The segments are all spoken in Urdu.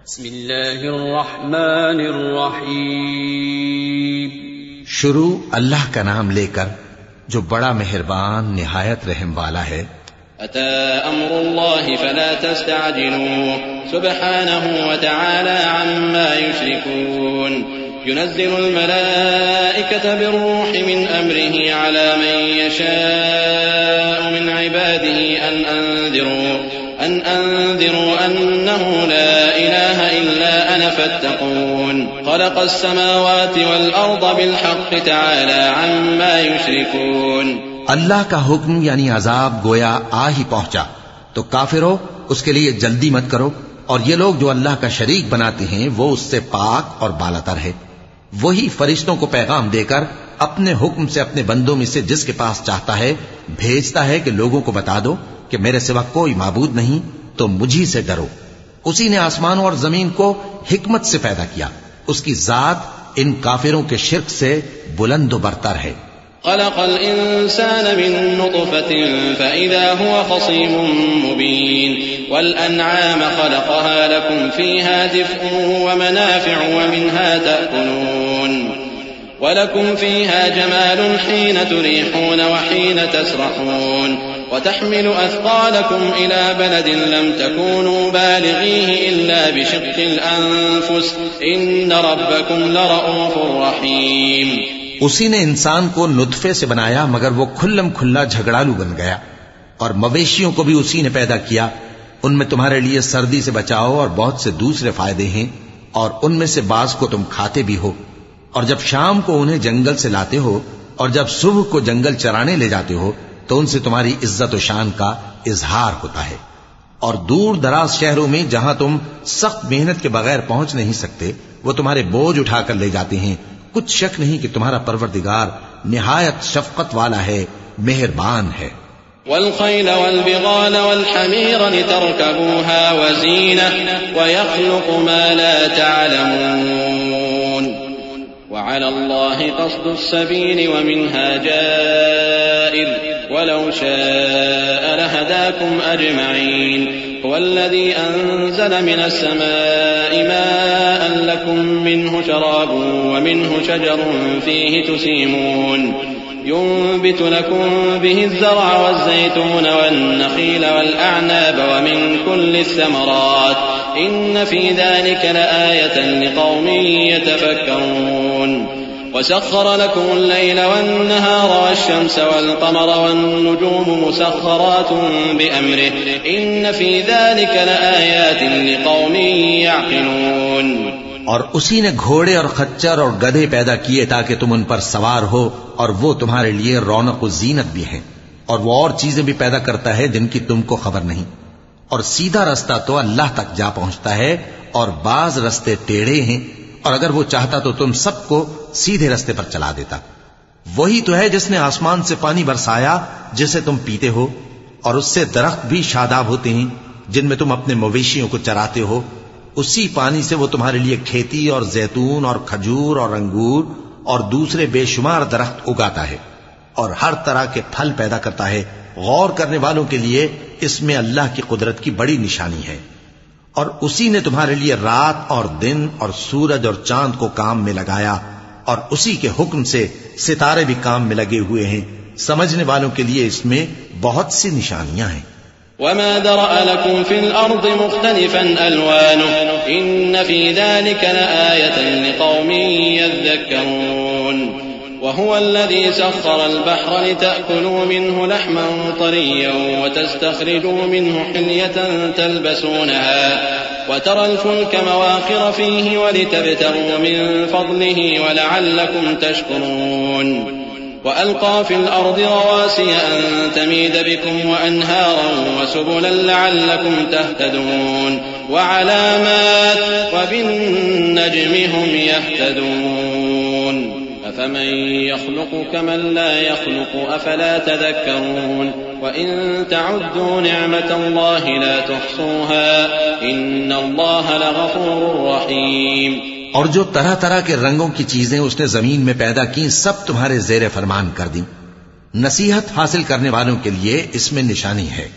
بسم اللہ الرحمن الرحیم. شروع اللہ کا نام لے کر جو بڑا مہربان نہایت رحم والا ہے. أتى أمر الله فلا تستعجلوه سبحانه وتعالى عما يشركون. ينزل الملائكة بالروح من أمره على من يشاء من عباده أن أنذروا أنه لا إله إلا أنا فاتقون. خلق السماوات والأرض بالحق تعالى عما يشركون. اللہ کا حکم یعنی عذاب گویا آ ہی پہنچا تو کافرو اس کے لیے جلدی مت کرو، اور یہ لوگ جو اللہ کا شریک بناتے ہیں وہ اس سے پاک اور بالاتر ہے. وہی فرشتوں کو پیغام دے کر اپنے حکم سے اپنے بندوں میں سے جس کے پاس چاہتا ہے بھیجتا ہے کہ لوگوں کو بتا دو کہ میرے سوا کوئی معبود نہیں تو مجھی سے ڈرو. اسی نے آسمانوں اور زمین کو حکمت سے پیدا کیا. اس کی ذات ان کافروں کے شرک سے بلند و برتر ہے. خلق الإنسان من نطفة فإذا هو خصيم مبين. والأنعام خلقها لكم فيها دفء ومنافع ومنها تأكلون. ولكم فيها جمال حين تريحون وحين تسرحون. وتحمل أثقالكم إلى بلد لم تكونوا بالغيه إلا بشق الأنفس إن ربكم لرؤوف رحيم. اسی نے انسان کو نطفے سے بنایا مگر وہ کھلم کھلا جھگڑالو بن گیا. اور مویشیوں کو بھی اسی نے پیدا کیا. ان میں تمہارے لیے سردی سے بچاؤ اور بہت سے دوسرے فائدے ہیں، اور ان میں سے بعض کو تم کھاتے بھی ہو. اور جب شام کو انہیں جنگل سے لاتے ہو اور جب صبح کو جنگل چرانے لے جاتے ہو تو ان سے تمہاری عزت و شان کا اظہار ہوتا ہے. اور دور دراز شہروں میں جہاں تم سخت محنت کے بغیر پہنچ نہیں سکتے وہ تمہارے بوجھ اٹھا کر لے جاتے ہیں. کچھ شک نہیں کہ تمہارا پروردگار نہایت شفقت والا ہے، مہربان ہے. والخيل والبغال والحمير لتركبوها وزينة ويخلق ما لا تعلمون. وعلى الله قصد السبيل ومنها جائر ولو شاء لهداكم أجمعين. هو الذي أنزل من السماء ماء لكم منه شراب ومنه شجر فيه تسيمون. ينبت لكم به الزرع والزيتون والنخيل والأعناب ومن كل الثمرات إن في ذلك لآية لقوم يتفكرون. وسخر لكم الليل والنهار والشمس والقمر والنجوم مسخرات بأمره إن في ذلك لآيات لقوم يعقلون. اور اسی نے گھوڑے اور خچر اور گدھے پیدا کیے تاکہ تم ان پر سوار ہو، اور وہ تمہارے لیے رونق و زینت بھی ہیں. اور وہ اور چیزیں بھی پیدا کرتا ہے جن کی تم کو خبر نہیں. اور سیدھا رستہ تو اللہ تک جا پہنچتا ہے اور بعض رستے ٹیڑھے ہیں، اور اگر وہ چاہتا تو تم سب کو سیدھے رستے پر چلا دیتا. وہی تو ہے جس نے آسمان سے پانی برسایا جسے تم پیتے ہو، اور اس سے درخت بھی شاداب ہوتے ہیں جن میں تم اپنے مویشیوں کو چراتے ہو. اسی پانی سے وہ تمہارے لیے کھیتی اور زیتون اور کھجور اور انگور اور دوسرے بے شمار درخت اگاتا ہے اور ہر طرح کے پھل پیدا کرتا ہے. غور کرنے والوں کے لیے اس میں اللہ کی قدرت کی بڑی نشانی ہے. اور اسی نے تمہارے لیے رات اور دن اور سورج اور چاند کو کام میں لگایا، اور اسی کے حکم سے ستارے بھی کام میں لگے ہوئے ہیں. سمجھنے والوں کے لیے اس میں بہت سی نشانیاں ہیں. وما ذرأ لكم في الأرض مختلفا ألوانه إن في ذلك لآية لقوم يذكرون. وهو الذي سخر البحر لتأكلوا منه لحما طريا وتستخرجوا منه حلية تلبسونها وترى الفلك مواخر فيه ولتبتغوا من فضله ولعلكم تشكرون. وألقى في الأرض رواسي أن تميد بكم وأنهارا وسبلا لعلكم تهتدون. وعلامات وبالنجم هم يهتدون. أفمن يخلق كمن لا يخلق أفلا تذكرون. وإن تعدوا نعمة الله لا تحصوها إن الله لغفور رحيم. اور جو طرح طرح کے رنگوں کی چیزیں اس نے زمین میں پیدا کی سب تمہارے زیر فرمان کر دیں. نصیحت حاصل کرنے والوں کے لیے اس میں نشانی ہے.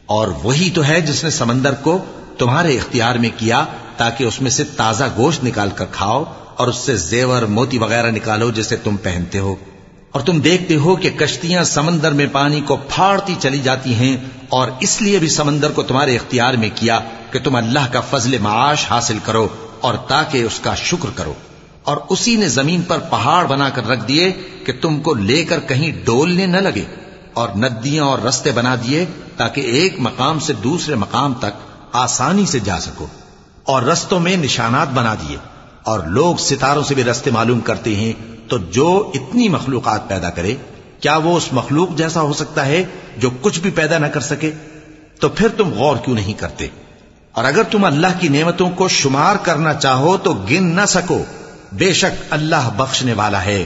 اور وہی تو ہے جس نے سمندر کو تمہارے اختیار میں کیا تاکہ اس میں سے تازہ گوشت نکال کر کھاؤ اور اس سے زیور موتی وغیرہ نکالو جسے تم پہنتے ہو. اور تم دیکھتے ہو کہ کشتیاں سمندر میں پانی کو پھاڑتی چلی جاتی ہیں، اور اس لیے بھی سمندر کو تمہارے اختیار میں کیا کہ تم اللہ کا فضل معاش حاصل کرو اور تاکہ اس کا شکر کرو. اور اسی نے زمین پر پہاڑ بنا کر رکھ دیے کہ تم کو لے کر کہیں ڈولنے نہ لگے، اور ندیاں اور رستے بنا دیے تاکہ ایک مقام سے دوسرے مقام تک آسانی سے جا سکو. اور رستوں میں نشانات بنا دیے، اور لوگ ستاروں سے بھی رستے معلوم کرتے ہیں. تو جو اتنی مخلوقات پیدا کرے، کیا وہ اس مخلوق جیسا ہو سکتا ہے جو کچھ بھی پیدا نہ کر سکے؟ تو پھر تم غور کیوں نہیں کرتے؟ اور اگر تم اللہ کی نعمتوں کو شمار کرنا چاہو تو گن نہ سکو. بے شک اللہ بخشنے والا ہے،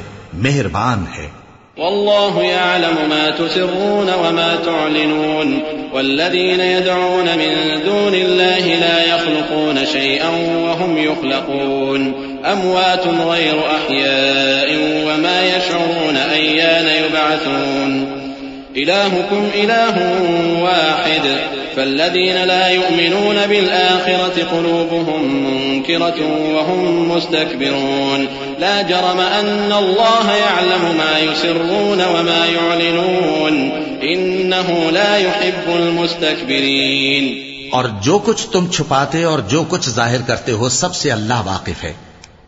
مہربان ہے. والله يعلم ما تسرون وما تعلنون والذين يدعون من دون الله لا يخلقون شيئا وهم يخلقون أموات غير أحياء وما يشعرون أيان يبعثون إلهكم إله واحد فالذين لا يؤمنون بالآخرة قلوبهم منكرة وهم مستكبرون لا جرم أن الله يعلم ما يسرون وما يعلنون إنه لا يحب المستكبرين. اور جو کچھ تم چھپاتے اور جو کچھ ظاہر کرتے ہو سب سے اللہ واقف ہے.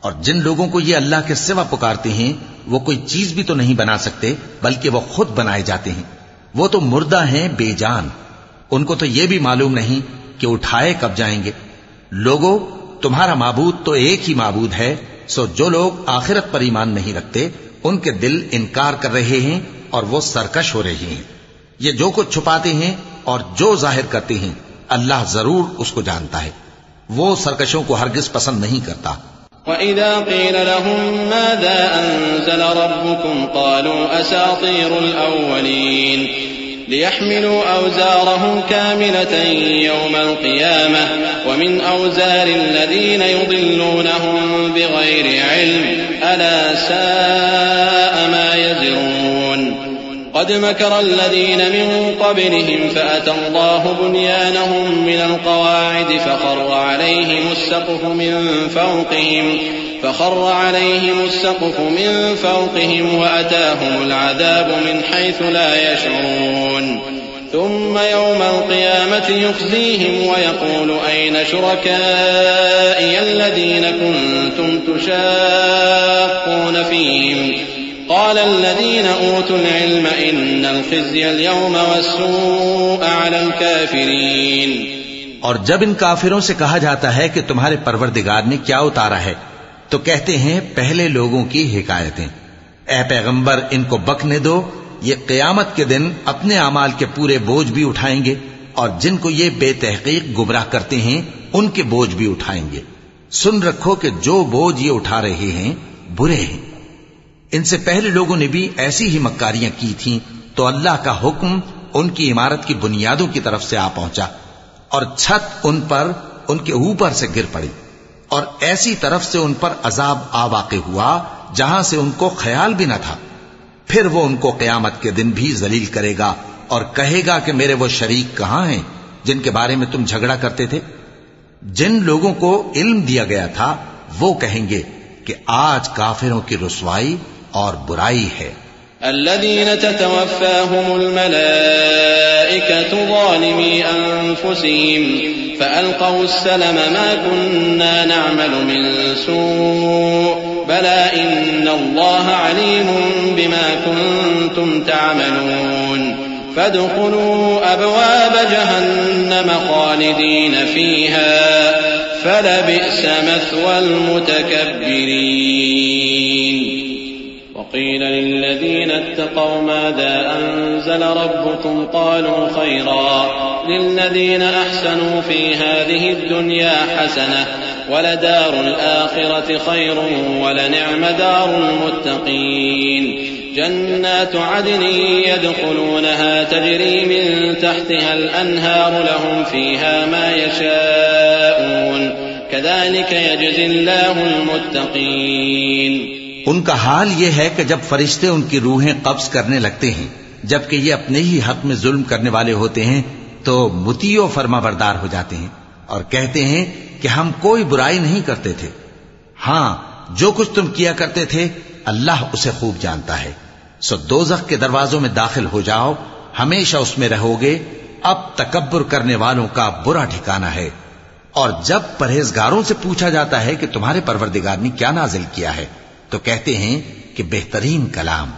اور جن لوگوں کو یہ اللہ کے سوا پکارتے ہیں وہ کوئی چیز بھی تو نہیں بنا سکتے بلکہ وہ خود بنائے جاتے ہیں. وہ تو مردہ ہیں بے جان، ان کو تو یہ بھی معلوم نہیں کہ اٹھائے کب جائیں گے. لوگوں، تمہارا معبود تو ایک ہی معبود ہے، سو جو لوگ آخرت پر ایمان نہیں رکھتے ان کے دل انکار کر رہے ہیں اور وہ سرکش ہو رہے ہیں. یہ جو کچھ چھپاتے ہیں اور جو ظاہر کرتے ہیں اللہ ضرور اس کو جانتا ہے. وہ سرکشوں کو ہرگز پسند نہیں کرتا. وَإِذَا قِيلَ لَهُم مَّاذَا أَنزَلَ رَبُّكُمْ قَالُوا أَسَاطِيرُ الْأَوَّلِينَ لِيَحْمِلُوا أَوْزَارَهُمْ كَامِلَةً يَوْمَ الْقِيَامَةِ وَمِنْ أَوْزَارِ الَّذِينَ يُضِلُّونَهُم بِغَيْرِ عِلْمٍ أَلَا سَاءَ مَا يَزِرُونَ. قد مكر الذين من قبلهم فأتى الله بنيانهم من القواعد فخر عليهم السقف من فوقهم وأتاهم العذاب من حيث لا يشعرون. ثم يوم القيامة يخزيهم ويقول أين شركائي الذين كنتم تشاقون فيهم قال الذين أوتوا العلم إن الخزي اليوم والسوء على الكافرين. اور جب ان کافروں سے کہا جاتا ہے کہ تمہارے پروردگار نے کیا اتارا ہے تو کہتے ہیں پہلے لوگوں کی حکایتیں. اے پیغمبر ان کو بکنے دو، یہ قیامت کے دن اپنے اعمال کے پورے بوجھ بھی اٹھائیں گے اور جن کو یہ بے تحقیق گمراہ کرتے ہیں ان کے بوجھ بھی اٹھائیں گے. سن رکھو کہ جو بوجھ یہ اٹھا رہے ہیں برے ہیں. ان سے پہلے لوگوں نے بھی ایسی ہی مکاریاں کی تھیں تو اللہ کا حکم ان کی عمارت کی بنیادوں کی طرف سے آ پہنچا اور چھت ان پر ان کے اوپر سے گر پڑی اور ایسی طرف سے ان پر عذاب آ واقع ہوا جہاں سے ان کو خیال بھی نہ تھا. پھر وہ ان کو قیامت کے دن بھی ذلیل کرے گا اور کہے گا کہ میرے وہ شریک کہاں ہیں جن کے بارے میں تم جھگڑا کرتے تھے. جن لوگوں کو علم دیا گیا تھا وہ کہیں گے کہ آج کافروں کی رسوائی اور برائی ہے. الذين تتوفاهم الملائكة ظالمي أنفسهم فألقوا السلم ما كنا نعمل من سوء بلى إن الله عليم بما كنتم تعملون فادخلوا أبواب جهنم خالدين فيها فلبئس مثوى المتكبرين. وقيل للذين اتقوا ماذا أنزل ربكم قالوا خيرا للذين أحسنوا في هذه الدنيا حسنة ولدار الآخرة خير ولنعم دار المتقين. جنات عدن يدخلونها تجري من تحتها الأنهار لهم فيها ما يشاءون كذلك يجزي الله المتقين. ان کا حال یہ ہے کہ جب فرشتے ان کی روحیں قبض کرنے لگتے ہیں جبکہ یہ اپنے ہی حق میں ظلم کرنے والے ہوتے ہیں تو مطیع و فرما بردار ہو جاتے ہیں اور کہتے ہیں کہ ہم کوئی برائی نہیں کرتے تھے. ہاں جو کچھ تم کیا کرتے تھے اللہ اسے خوب جانتا ہے. سو دوزخ کے دروازوں میں داخل ہو جاؤ، ہمیشہ اس میں رہو گے. اب تکبر کرنے والوں کا برا ٹھکانہ ہے. اور جب پرہیزگاروں سے پوچھا جاتا ہے کہ تمہارے پروردگار نے کیا نازل کیا ہے تو کہتے ہیں کہ بہترین کلام.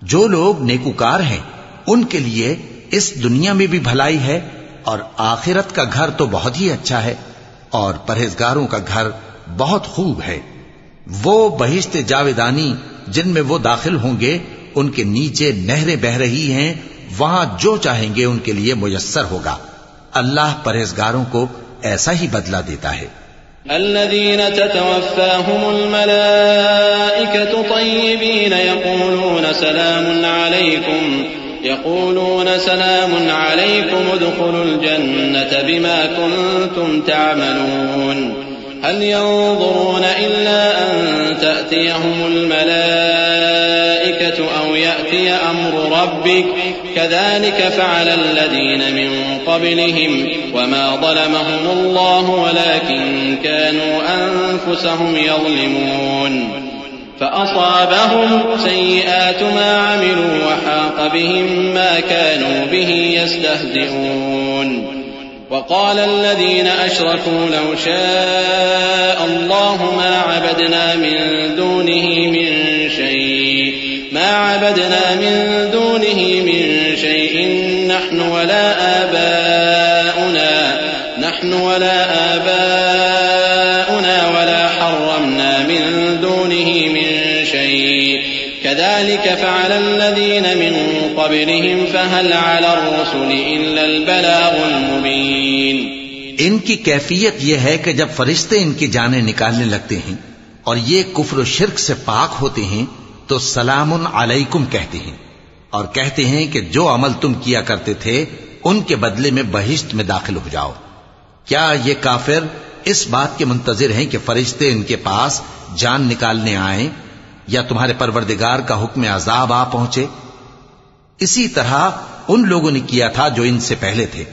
جو لوگ نیکوکار ہیں ان کے لیے اس دنیا میں بھی بھلائی ہے اور آخرت کا گھر تو بہت ہی اچھا ہے، اور پرہیزگاروں کا گھر بہت خوب ہے. وہ بہشت جاویدانی جن میں وہ داخل ہوں گے، ان کے نیچے نہریں بہ رہی ہیں، وہاں جو چاہیں گے ان کے لیے میسر ہوگا. اللہ پرہیزگاروں کو ایسا ہی بدلہ دیتا ہے. الذين تتوفاهم الملائكة طيبين يقولون سلام عليكم ادخلوا الجنة بما كنتم تعملون هل ينظرون إلا أن تأتيهم الملائكة أو يأتي أمر ربك كذلك فعل الذين من قبلهم وما ظلمهم الله ولكن كانوا أنفسهم يظلمون فأصابهم سيئات ما عملوا وحاق بهم ما كانوا به يستهزئون وقال الذين أشركوا لو شاء الله ما عبدنا من دونه من شيء نحن ولا آباؤنا ولا حرمنا من دونه من شيء كذلك فعل الذين من قبلهم فهل على الرسل إلا البلاغ المبين. ان کی کیفیت یہ ہے کہ جب فرشتے ان کی جانیں نکالنے لگتے ہیں اور یہ کفر و شرک سے پاک ہوتے ہیں تو سلام علیکم کہتے ہیں اور کہتے ہیں کہ جو عمل تم کیا کرتے تھے ان کے بدلے میں بہشت میں داخل ہو جاؤ. کیا یہ کافر اس بات کے منتظر ہیں کہ فرشتے ان کے پاس جان نکالنے آئیں یا تمہارے پروردگار کا حکم عذاب آ پہنچے؟ اسی طرح ان لوگوں نے کیا تھا جو ان سے پہلے تھے،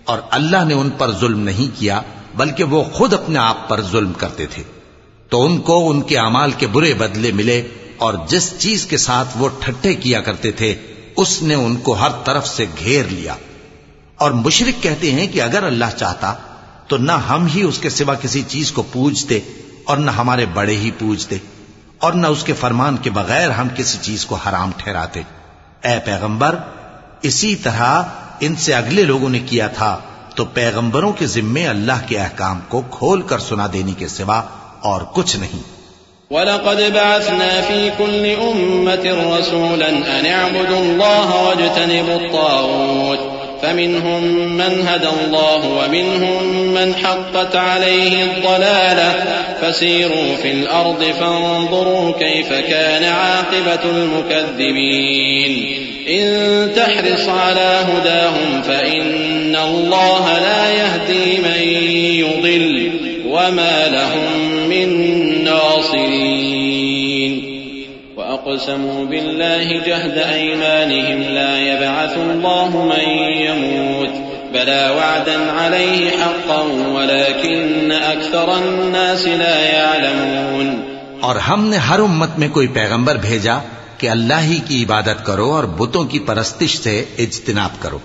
اور اللہ نے ان پر ظلم نہیں کیا بلکہ وہ خود اپنے آپ پر ظلم کرتے تھے. تو ان کو ان کے اعمال کے برے بدلے ملے، اور جس چیز کے ساتھ وہ ٹھٹھے کیا کرتے تھے اس نے ان کو ہر طرف سے گھیر لیا. اور مشرک کہتے ہیں کہ اگر اللہ چاہتا تو نہ ہم ہی اس کے سوا کسی چیز کو پوجتے اور نہ ہمارے بڑے ہی پوجتے، اور نہ اس کے فرمان کے بغیر ہم کسی چیز کو حرام ٹھہراتے. اے پیغمبر، اسی طرح ان سے اگلے لوگوں نے کیا تھا، تو پیغمبروں کے ذمے اللہ کے احکام کو کھول کر سنا دینے کے سوا اور کچھ نہیں. وَلَقَدْ بَعَثْنَا فِي كُلِّ أُمَّةٍ رَسُولًا أَنِ اعْبُدُوا اللَّهَ وَاجْتَنِبُوا الطَّاغُوتَ فَمِنْهُمْ مَنْ هَدَى اللَّهُ وَمِنْهُمْ مَنْ حَقَّتْ عَلَيْهِ الضَّلَالَةُ فَسِيرُوا فِي الْأَرْضِ فَانظُرُوا كَيْفَ كَانَ عَاقِبَةُ الْمُكَذِّبِينَ إِن تَحْرِصْ عَلَى هُدَاهُمْ فَإِنَّ اللَّهَ لَا يَهْدِي مَن يُضِلُّ وَمَا لَهُم مِّن نَّاصِرِينَ. وَأَقْسَمُوا بِاللَّهِ جَهْدَ أَيْمَانِهِمْ لَا يَبْعَثُ اللَّهُ مَن يَمُوتُ بَلَىٰ وَعْدًا عَلَيْهِ حَقًّا وَلَٰكِنَّ أَكْثَرَ النَّاسِ لَا يَعْلَمُونَ. اور ہم نے ہر امت میں کوئی پیغمبر بھیجا کہ اللہ ہی کی عبادت کرو اور بتوں کی پرستش سے اجتناب کرو.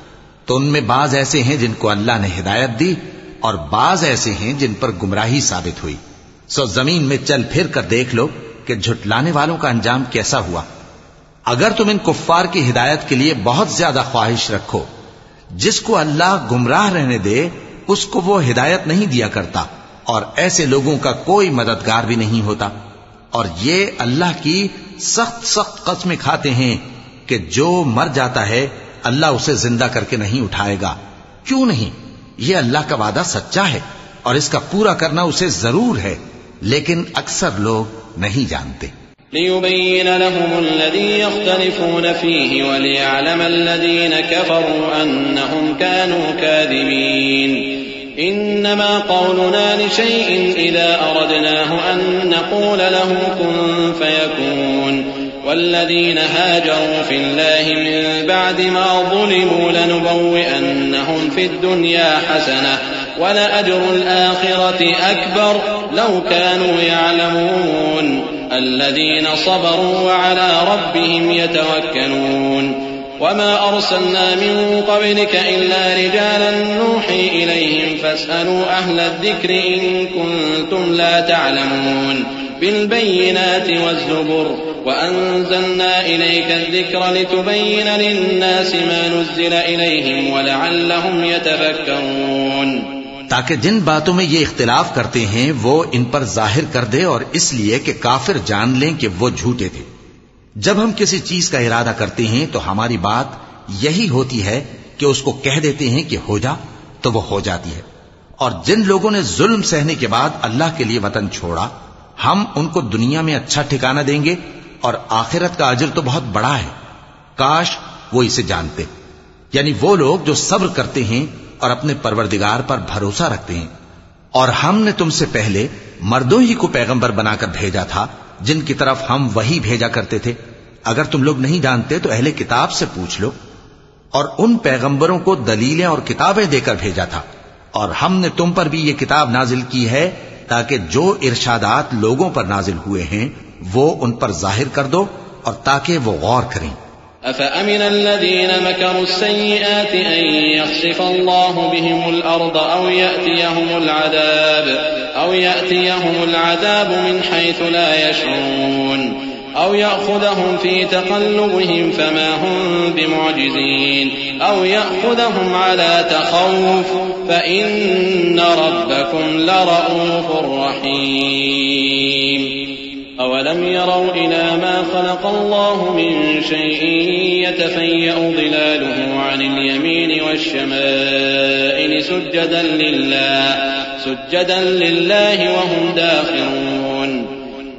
تو ان میں بعض ایسے ہیں جن کو اللہ نے ہدایت دی اور بعض ایسے ہیں جن پر گمراہی ثابت ہوئی. سو زمین میں چل پھر کر دیکھ لو کہ جھٹلانے والوں کا انجام کیسا ہوا. اگر تم ان کفار کی ہدایت کے لیے بہت زیادہ خواہش رکھو، جس کو اللہ گمراہ رہنے دے اس کو وہ ہدایت نہیں دیا کرتا، اور ایسے لوگوں کا کوئی مددگار بھی نہیں ہوتا. اور یہ اللہ کی سخت سخت قسمیں کھاتے ہیں کہ جو مر جاتا ہے اللہ اسے زندہ کر کے نہیں اٹھائے گا. کیوں نہیں؟ یہ اللہ کا وعدہ سچا ہے اور اس کا پورا کرنا اسے ضرور ہے، لیکن اکثر لوگ نہیں جانتے. لِيُبَيِّنَ لَهُمُ الَّذِي يَخْتَلِفُونَ فِيهِ وَلِيَعْلَمَ الَّذِينَ كَفَرُوا أَنَّهُمْ كَانُوا كَاذِبِينَ. إِنَّمَا قَوْلُنَا لِشَيْءٍ إِذَا أَرَدْنَاهُ أَن نَّقُولَ لَهُ كُن فَيَكُونُ. وَالَّذِينَ هَاجَرُوا فِي اللَّهِ مِن بَعْدِ مَا ظُلِمُوا لَنُبَوِّئَنَّهُمْ فِي الدُّنْيَا حَسَنَةً وَلَأَجْرُ الْآخِرَةِ أَكْبَرُ لَوْ كَانُوا يَعْلَمُونَ الَّذِينَ صَبَرُوا وَعَلَى رَبِّهِمْ يَتَوَكَّلُونَ وما أرسلنا من قبلك إلا رجالا نوحي إليهم فاسألوا أهل الذكر إن كنتم لا تعلمون بالبينات والزبر وأنزلنا إليك الذكر لتبين للناس ما نزل إليهم ولعلهم يتفكرون تاکہ جن باتوں میں یہ اختلاف کرتے ہیں وہ ان پر ظاہر کر دے، اور اس لیے کہ کافر جان لیں کہ وہ جھوٹے تھے۔ جب ہم کسی چیز کا ارادہ کرتے ہیں تو ہماری بات یہی ہوتی ہے کہ اس کو کہہ دیتے ہیں کہ ہو جا تو وہ ہو جاتی ہے۔ اور جن لوگوں نے ظلم سہنے کے بعد اللہ کے لیے وطن چھوڑا، ہم ان کو دنیا میں اچھا ٹھکانہ دیں گے اور آخرت کا اجر تو بہت بڑا ہے، کاش وہ اسے جانتے۔ یعنی وہ لوگ جو صبر کرتے ہیں اور اپنے پروردگار پر بھروسہ رکھتے ہیں۔ اور ہم نے تم سے پہلے مردوں ہی کو پیغمبر بنا کر بھیجا تھا جن کی طرف ہم وہی بھیجا کرتے تھے۔ اگر تم لوگ نہیں جانتے تو اہل کتاب سے پوچھ لو۔ اور ان پیغمبروں کو دلیلیں اور کتابیں دے کر بھیجا تھا، اور ہم نے تم پر بھی یہ کتاب نازل کی ہے تاکہ جو ارشادات لوگوں پر نازل ہوئے ہیں وہ ان پر ظاہر کر دو، اور تاکہ وہ غور کریں۔ أفأمن الذين مكروا السيئات أن يخسف الله بهم الأرض أو يأتيهم العذاب من حيث لا يشعرون أو يأخذهم في تقلبهم فما هم بمعجزين أو يأخذهم على تخوف فإن ربكم لرؤوف رحيم أولم يروا إلى ما خلق الله من شيء يتفيأ ظلاله عن اليمين والشمائل سجدا لله وهم داخرون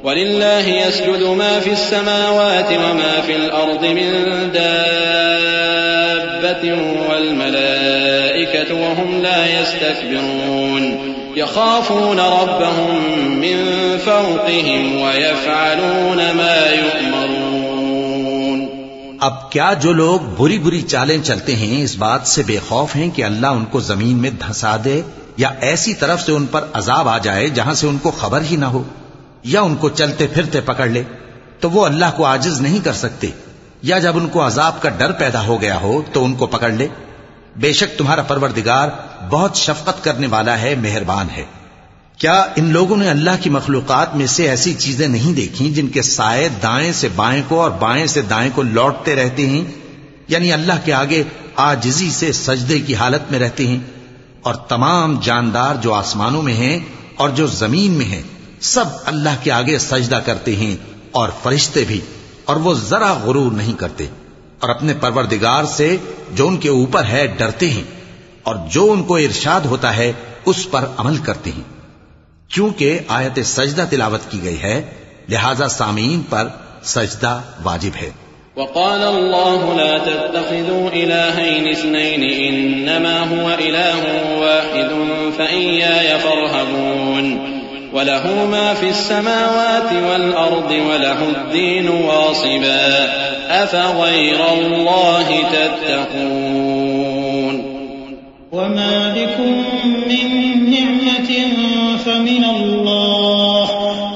ولله يسجد ما في السماوات وما في الأرض من دابة والملائكة وهم لا يستكبرون يخافون ربهم من فوقهم ويفعلون ما يؤمرون۔ اب کیا جو لوگ بری بری چالیں چلتے ہیں اس بات سے بے خوف ہیں کہ اللہ ان کو زمین میں دھسا دے، یا ایسی طرف سے ان پر عذاب آ جائے جہاں سے ان کو خبر ہی نہ ہو، یا ان کو چلتے پھرتے پکڑ لے تو وہ اللہ کو عاجز نہیں کر سکتے، یا جب ان کو عذاب کا ڈر پیدا ہو گیا ہو تو ان کو پکڑ لے؟ بے شک تمہارا پروردگار بہت شفقت کرنے والا ہے، مہربان ہے۔ کیا ان لوگوں نے اللہ کی مخلوقات میں سے ایسی چیزیں نہیں دیکھی جن کے سائے دائیں سے بائیں کو اور بائیں سے دائیں کو لوٹتے رہتے ہیں؟ یعنی اللہ کے آگے عاجزی سے سجدے کی حالت میں رہتے ہیں۔ اور تمام جاندار جو آسمانوں میں ہیں اور جو زمین میں ہیں سب اللہ کے آگے سجدہ کرتے ہیں، اور فرشتے بھی، اور وہ ذرا غرور نہیں کرتے، اور اپنے پروردگار سے جو ان کے اوپر ہے ڈرتے ہیں، اور جو ان کو ارشاد ہوتا ہے اس پر عمل کرتے ہیں۔ کیونکہ آیت سجدہ تلاوت کی گئی ہے لہذا سامعین پر سجدہ واجب ہے۔ وقال الله لا تتخذوا إلهين اثنين إنما هو إله واحد فإياي فارهبون وله ما في السماوات والأرض وله الدين واصبا أفغير الله تتقون وما بكم من نعمة فمن الله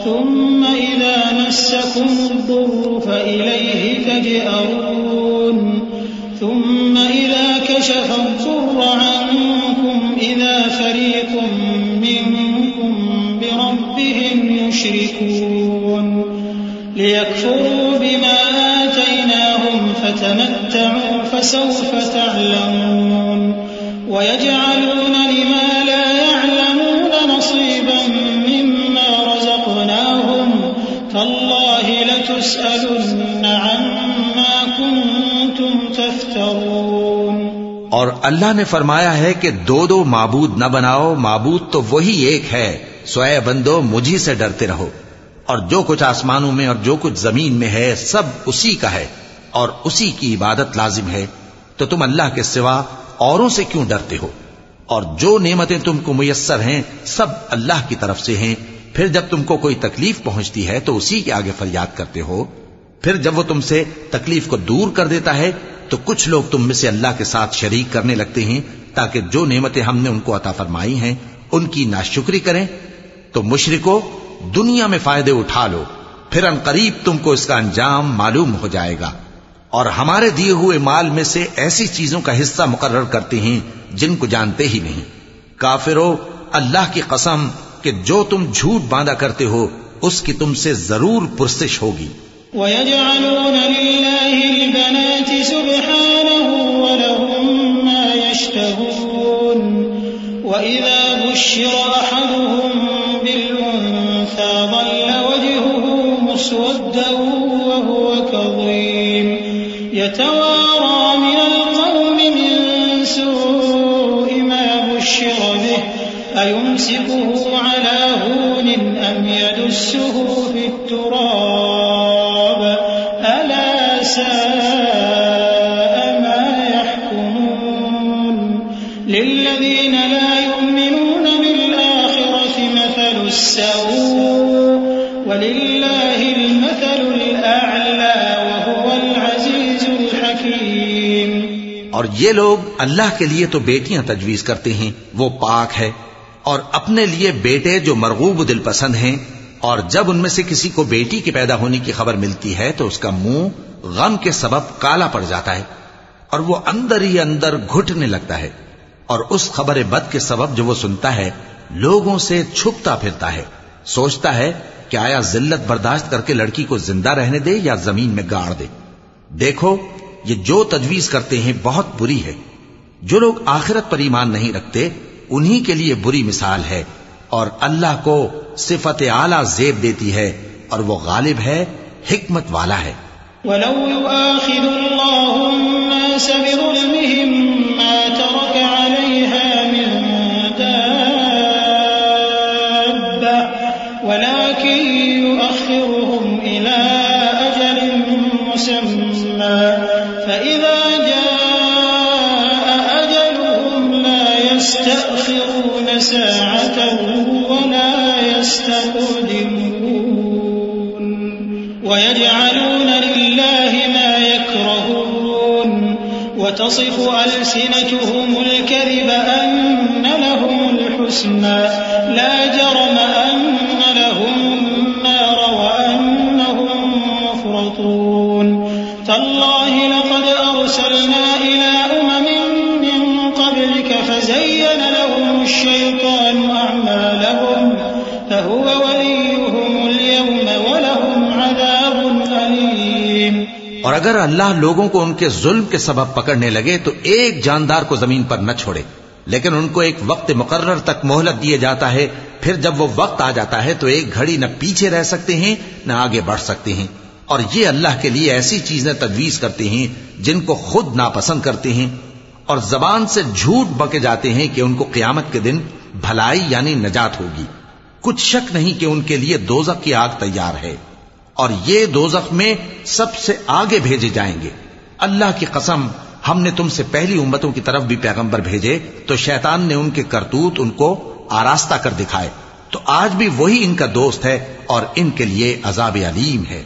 ثم إذا مسكم الضر فإليه تجأرون ثم إذا كشف الضر عنكم إذا فريق منكم بربهم يشركون ليكفروا بما آتيناهم فتمتعوا فسوف تعلمون ويجعلون لما لا يعلمون نصيبا مما رزقناهم تالله لتسألن عما كنتم تفترون۔ اور اللہ نے فرمایا ہے کہ دو دو معبود نہ بناؤ، معبود تو وہی ایک ہے، سو اے بندو مجھی سے ڈرتے رہو، اور جو کچھ آسمانوں میں اور جو کچھ زمین میں ہے سب اسی کا ہے اور اسی کی عبادت لازم ہے، تو تم اللہ کے سوا اوروں سے کیوں ڈرتے ہو؟ اور جو نعمتیں تم کو میسر ہیں سب اللہ کی طرف سے ہیں، پھر جب تم کو کوئی تکلیف پہنچتی ہے تو اسی کے آگے فریاد کرتے ہو، پھر جب وہ تم سے تکلیف کو دور کر دیتا ہے تو کچھ لوگ تم میں سے اللہ کے ساتھ شریک کرنے لگتے ہیں تاکہ جو نعمتیں ہم نے ان کو عطا فرمائی ہیں ان کی ناشکری کریں، تو مشرکو دنیا میں فائدے اٹھا لو، پھر ان قریب تم کو اس کا انجام معلوم ہو جائے گا، اور ہمارے دیے ہوئے مال میں سے ایسی چیزوں کا حصہ مقرر کرتے ہیں جن کو جانتے ہی نہیں۔ کافرو، اللہ کی قسم کہ جو تم جھوٹ باندھا کرتے ہو اس کی تم سے ضرور پرسش ہوگی۔ وَيَجْعَلُونَ لِلَّهِ الْبَنَاتِ سُبْحَانَهُ وَلَهُم مَّا يَشْتَهُونَ وَإِذَا بُشِّرَ أَحَدُهُم بِالْأُنثَىٰ ظَلَّ وَجْهُهُ مُسْوَدًّا وَهُوَ كَظِيمٌ يَتَوَارَىٰ مِنَ الْقَوْمِ مِن سُوءِ مَا بُشِّرَ بِهِ أَيُمْسِكُهُ عَلَىٰ هُونٍ أَمْ يَدُسُّهُ فِي التُّرَابِ أَلَا سَاءَ مَا يَحْكُمُونَ لِلَّذِينَ لَا يُؤْمِنُونَ بِالْآخِرَةِ مَثَلُ السَّوْءِ وَلِلَّهِ الْمَثَلُ الْأَعْلَىٰ وَهُوَ الْعَزِيزُ الْحَكِيمُ۔ اور یہ لوگ اللہ کے لیے تو بیٹیاں تجویز کرتے ہیں، وہ پاک ہے، اور اپنے لیے بیٹے جو مرغوب دل پسند ہیں، اور جب ان میں سے کسی کو بیٹی کے پیدا ہونے کی خبر ملتی ہے تو اس کا منہ غم کے سبب کالا پڑ جاتا ہے اور وہ اندر ہی اندر گھٹنے لگتا ہے، اور اس خبر بد کے سبب جو وہ سنتا ہے لوگوں سے چھپتا پھرتا ہے، سوچتا ہے کہ آیا ذلت برداشت کر کے لڑکی کو زندہ رہنے دے یا زمین میں گاڑ دے۔ دیکھو یہ جو تجویز کرتے ہیں بہت بری ہے۔ جو لوگ آخرت پر ایمان نہیں رکھتے انہی کے لیے بری مثال ہے، اور اللہ کو صفت اعلیٰ زیب دیتی ہے اور وہ غالب ہے، حکمت والا ہے۔ وَلَوْ يُؤَاخِذُ اللَّهُ النَّاسَ بِظُلْمِهِم مَّا تَرَكَ عَلَيْهَا مِن دَابَّةٍ وَلَٰكِن يُؤَخِّرُهُمْ إِلَىٰ أَجَلٍ مُّسَمًّى فَإِذَا جَاءَ أَجَلُهُمْ لَا يَسْتَأْخِرُونَ سَاعَةً وَلَا يَسْتَقْدِمُونَ وَيَجْعَلُونَ لِلَّهِ مَا يَكْرَهُونَ وَتَصِفُ أَلْسِنَتُهُمُ الْكَذِبَ أَنَّ لَهُمُ الْحُسْنَىٰ لَا جَرَمَ أَنَّ لَهُمُ النَّارَ وَأَنَّهُم مُّفْرَطُونَ تَاللَّهِ لَقَدْ أَرْسَلْنَا إِلَىٰ أُمَمٍ مِّن قَبْلِكَ فَزَيَّنَ لَهُمُ الشَّيْطَانُ أَعْمَالَهُمْ فَهُوَ وَلِيُّهُمُ الْيَوْمَ وَلَهُمْ عَذَابٌ أَلِيمٌ۔ اور اگر اللہ لوگوں کو ان کے ظلم کے سبب پکڑنے لگے تو ایک جاندار کو زمین پر نہ چھوڑے، لیکن ان کو ایک وقت مقرر تک مہلت دیے جاتا ہے، پھر جب وہ وقت آ جاتا ہے تو ایک گھڑی نہ پیچھے رہ سکتے ہیں نہ آگے بڑھ سکتے ہیں، اور یہ اللہ کے لیے ایسی چیزیں تجویز کرتے ہیں جن کو خود ناپسند کرتے ہیں، اور زبان سے جھوٹ بکے جاتے ہیں کہ ان کو قیامت کے دن بھلائی یعنی نجات ہوگی۔ کچھ شک نہیں کہ ان کے لیے دوزخ کی آگ تیار ہے، اور یہ دوزخ میں سب سے آگے بھیجے جائیں گے۔ اللہ کی قسم، ہم نے تم سے پہلی امتوں کی طرف بھی پیغمبر بھیجے تو شیطان نے ان کے کرتوت ان کو آراستہ کر دکھائے، تو آج بھی وہی ان کا دوست ہے اور ان کے لیے عذاب علیم ہے۔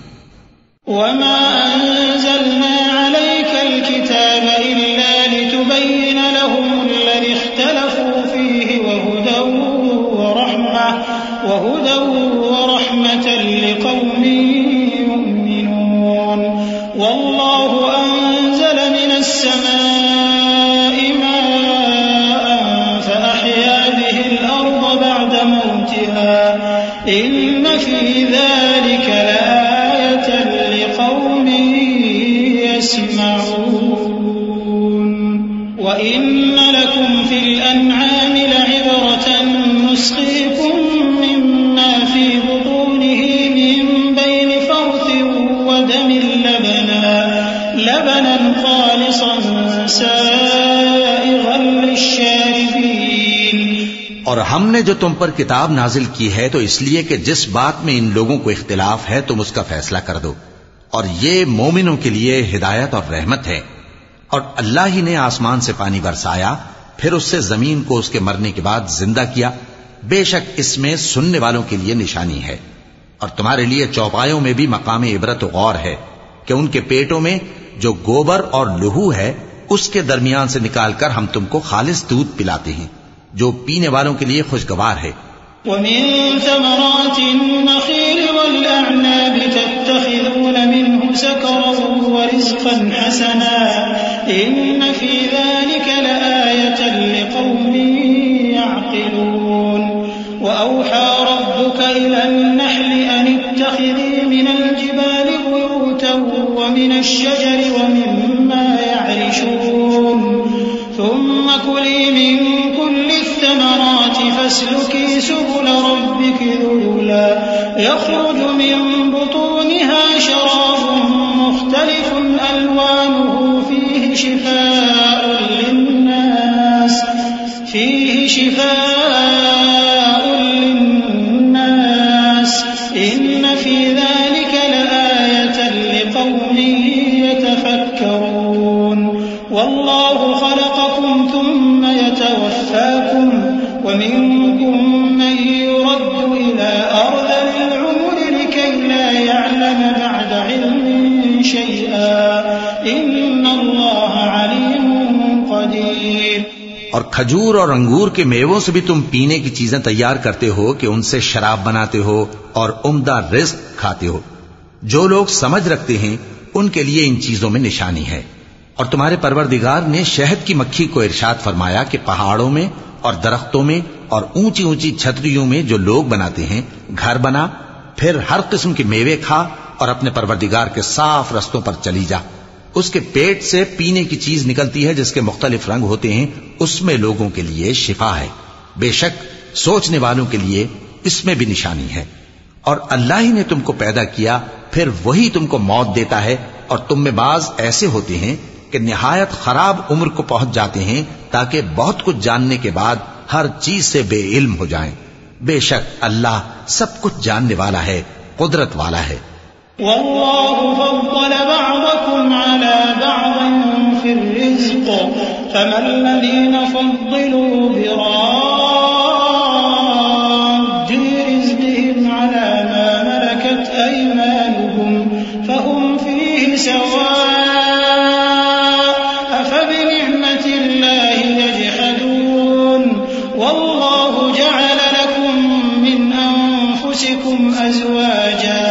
وَمَا أَنزَلْنَا عَلَيْكَ الْكِتَابَ إِلَّا لِتُبَيِّنَ لَهُمُ الَّذِي اخْتَلَفُوا فِيهِ وَهُدًى وَرَحْمَةً لِقَوْمٍ يُؤْمِنُونَ وَاللَّهُ أَنزَلَ مِنَ السَّمَاءِ مَاءً فَأَحْيَا بِهِ الْأَرْضَ بَعْدَ مَوْتِهَا إِنَّ فِي ذَلِكَ لَآيَةً لِقَوْمٍ يَسْمَعُونَ وَإِنَّ لَكُمْ فِي الْأَنْعَامِ لَعِبْرَةً نُّسْقِيكُم مِّمَّا فِي بُطُونِهِ مِن بَيْنِ فَرْثٍ وَدَمٍ لَبَنًا خَالِصًا سَائِغًا لِّلشَّارِبِينَ۔ اور ہم نے جو تم پر کتاب نازل کی ہے تو اس لیے کہ جس بات میں ان لوگوں کو اختلاف ہے تم اس کا فیصلہ کر دو، اور یہ مومنوں کے لیے ہدایت اور رحمت ہے۔ اور اللہ ہی نے آسمان سے پانی برسایا، پھر اس سے زمین کو اس کے مرنے کے بعد زندہ کیا، بے شک اس میں سننے والوں کے لیے نشانی ہے۔ اور تمہارے لیے چوپایوں میں بھی مقام عبرت و غور ہے کہ ان کے پیٹوں میں جو گوبر اور لہو ہے اس کے درمیان سے نکال کر ہم تم کو خالص دودھ پلاتے ہیں جو پینے والوں کے لیے خوشگوار ہے. ومن ثمرات النخيل والأعناب تتخذون منه سكرا ورزقا حسنا إن في ذلك لآية لقوم يعقلون. وأوحى ربك إلى النحل أن اتخذي من الجبال بيوتا ومن الشجر ومما يعرشون ثم كلي من كل الثمرات فاسلكي سبل ربك ذللا يخرج من بطونها شراب مختلف ألوانه فيه شفاء للناس إن في ذلك لآية لقوم يتفكرون. والله خلقكم ثم يتوفاكم ومنكم من يرد إلى أرذل العمر لكي لا يعلم بعد علم شيئا إن الله عليم قدير. اور کھجور اور انگور کے میووں سے بھی تم پینے کی چیزیں تیار کرتے ہو کہ ان سے شراب بناتے ہو اور عمدہ رزق کھاتے ہو. جو لوگ سمجھ رکھتے ہیں ان کے لیے ان چیزوں میں نشانی ہے. اور تمہارے پروردگار نے شہد کی مکھی کو ارشاد فرمایا کہ پہاڑوں میں اور درختوں میں اور اونچی اونچی چھتریوں میں جو لوگ بناتے ہیں گھر بنا، پھر ہر قسم کے میوے کھا اور اپنے پروردگار کے صاف رستوں پر چلی جا. اس کے پیٹ سے پینے کی چیز نکلتی ہے جس کے مختلف رنگ ہوتے ہیں، اس میں لوگوں کے لیے شفا ہے. بے شک سوچنے والوں کے لیے اس میں بھی نشانی ہے. اور اللہ ہی نے تم کو پیدا کیا، پھر وہی تم کو موت دیتا ہے. اور تم میں بعض ایسے ہوتے ہیں کہ نہایت خراب عمر کو پہنچ جاتے ہیں تاکہ بہت کچھ جاننے کے بعد ہر چیز سے بے علم ہو جائیں. بے شک اللہ سب کچھ جاننے والا ہے، قدرت والا ہے. والله فضل بعضكم على بعض في الرزق فما الذين فضلوا براد رزقهم على ما ملكت أيمانهم فهم فيه سواء أفبنعمة الله يجحدون. والله جعل لكم من أنفسكم أزواجا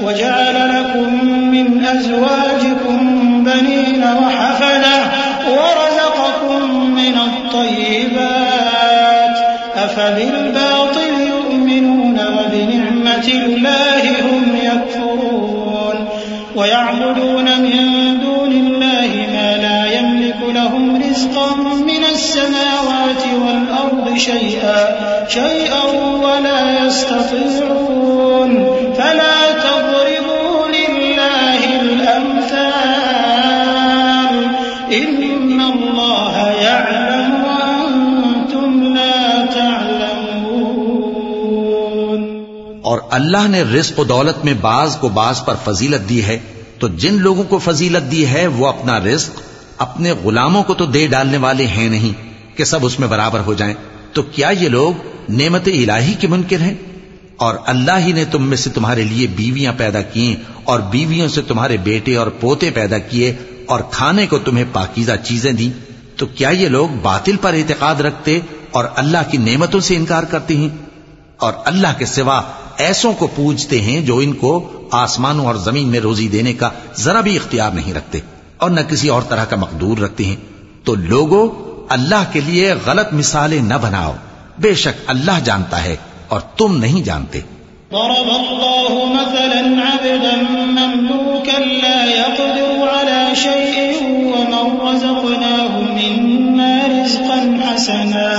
وجعل لكم من أزواجكم بنين وحفدة ورزقكم من الطيبات أفبالباطل يؤمنون وبنعمة الله هم يكفرون. ويعبدون من دون الله ما لا يملك لهم رزقا من السماوات والأرض شيئا ولا يستطيعون. فلا تضربوا لله الأمثال إن الله يعلم وأنتم لا تعلمون. اور اللہ نے رزق و دولت میں بعض کو بعض پر فضیلت دی ہے، تو جن لوگوں کو فضیلت دی ہے وہ اپنا رزق اپنے غلاموں کو تو دے ڈالنے والے ہیں نہیں کہ سب اس میں برابر ہو جائیں. تو کیا یہ لوگ نعمت الہی کے منکر ہیں؟ اور اللہ ہی نے تم میں سے تمہارے لیے بیویاں پیدا کی اور بیویوں سے تمہارے بیٹے اور پوتے پیدا کیے اور کھانے کو تمہیں پاکیزہ چیزیں دیں. تو کیا یہ لوگ باطل پر اعتقاد رکھتے اور اللہ کی نعمتوں سے انکار کرتے ہیں؟ اور اللہ کے سوا ایسوں کو پوجتے ہیں جو ان کو آسمانوں اور زمین میں روزی دینے کا ذرا بھی اختیار نہیں رکھتے اور نہ کسی اور طرح کا مقدور رکھتے ہیں. تو لوگوں اللہ کے لیے غلط مثالیں نہ بناؤ، بے شک اللہ جانتا ہے اور تم نہیں جانتے. ضرب الله مثلا عبدا مملوكا لا يقدر على شيء ومن رزقناه منا رزقا حسنا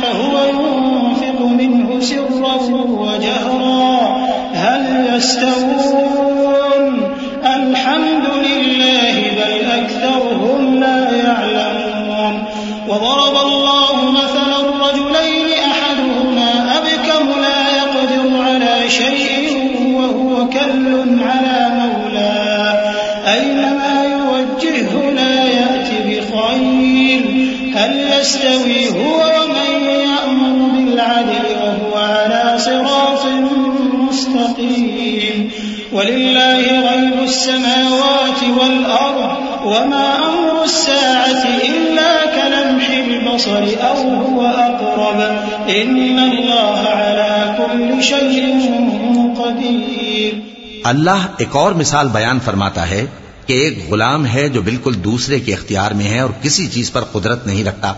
فهو ينفق منه سرا وجهرا هل يستوون الحمد لله بل أكثرهم لا يعلمون. وضرب الله مثلا الرجلين أحدهما أبكم لا يقدر على شيء وهو كل على مولاه أينما يوجهه لا يأتي بخير هل يستوي هو ومن يأمر بالعدل وهو على صراط مستقيم. ولله غيب وما أمر الساعة إلا كلمح البصر أو هو أقرب إن الله على كل شيء قدير. اللہ ایک اور مثال بیان فرماتا ہے کہ ایک غلام ہے جو بالکل دوسرے کے اختیار میں ہے اور کسی چیز پر قدرت نہیں رکھتا،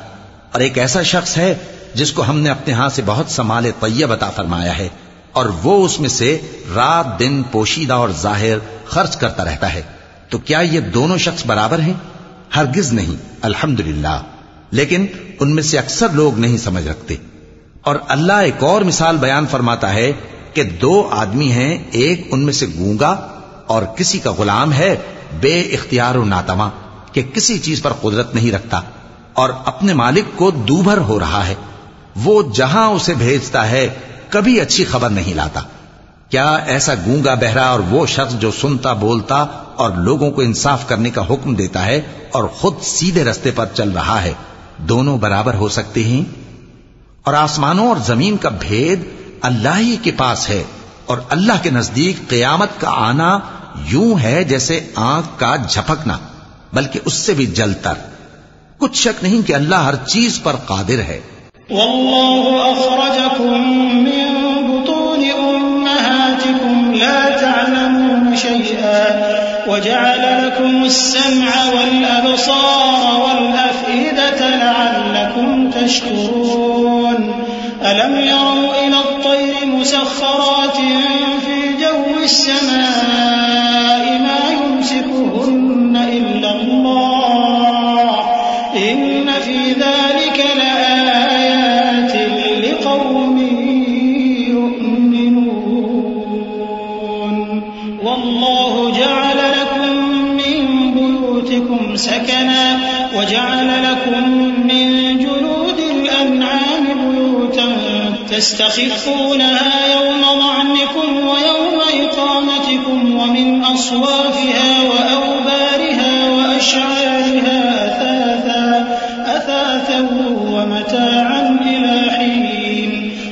اور ایک ایسا شخص ہے جس کو ہم نے اپنے ہاں سے بہت سا مال طیب عطا فرمایا ہے اور وہ اس میں سے رات دن پوشیدہ اور ظاہر خرچ کرتا رہتا ہے. تو کیا یہ دونوں شخص برابر ہیں؟ ہرگز نہیں، الحمدللہ. لیکن ان میں سے اکثر لوگ نہیں سمجھ رکھتے. اور اللہ ایک اور مثال بیان فرماتا ہے کہ دو آدمی ہیں، ایک ان میں سے گونگا اور کسی کا غلام ہے بے اختیار و ناتواں کہ کسی چیز پر قدرت نہیں رکھتا اور اپنے مالک کو دوبھر ہو رہا ہے. وہ جہاں اسے بھیجتا ہے کبھی اچھی خبر نہیں لاتا. کیا ایسا گونگا بہرا اور وہ شخص جو سنتا بولتا اور لوگوں کو انصاف کرنے کا حکم دیتا ہے اور خود سیدھے رستے پر چل رہا ہے، دونوں برابر ہو سکتے ہیں؟ اور آسمانوں اور زمین کا بھید اللہ ہی کے پاس ہے، اور اللہ کے نزدیک قیامت کا آنا یوں ہے جیسے آنکھ کا جھپکنا، بلکہ اس سے بھی جلتر. کچھ شک نہیں کہ اللہ ہر چیز پر قادر ہے. والله أخرجكم من بطون أمهاتكم لا تعلمون شيئا وجعل لكم السمع والأبصار والأفئدة لعلكم تشكرون. ألم يروا إلى الطير مسخرات في جو السماء ما يمسكهن إلا الله إن في ذلك لآيات لقوم يؤمنون. والله جعل لكم من بيوتكم سكنا وجعل لكم من جلود الأنعام بيوتا تستخفونها يوم ظعنكم ويوم إقامتكم ومن أصوافها وأوبارها وأشعارها أثاثا ومتاعا إلى حين.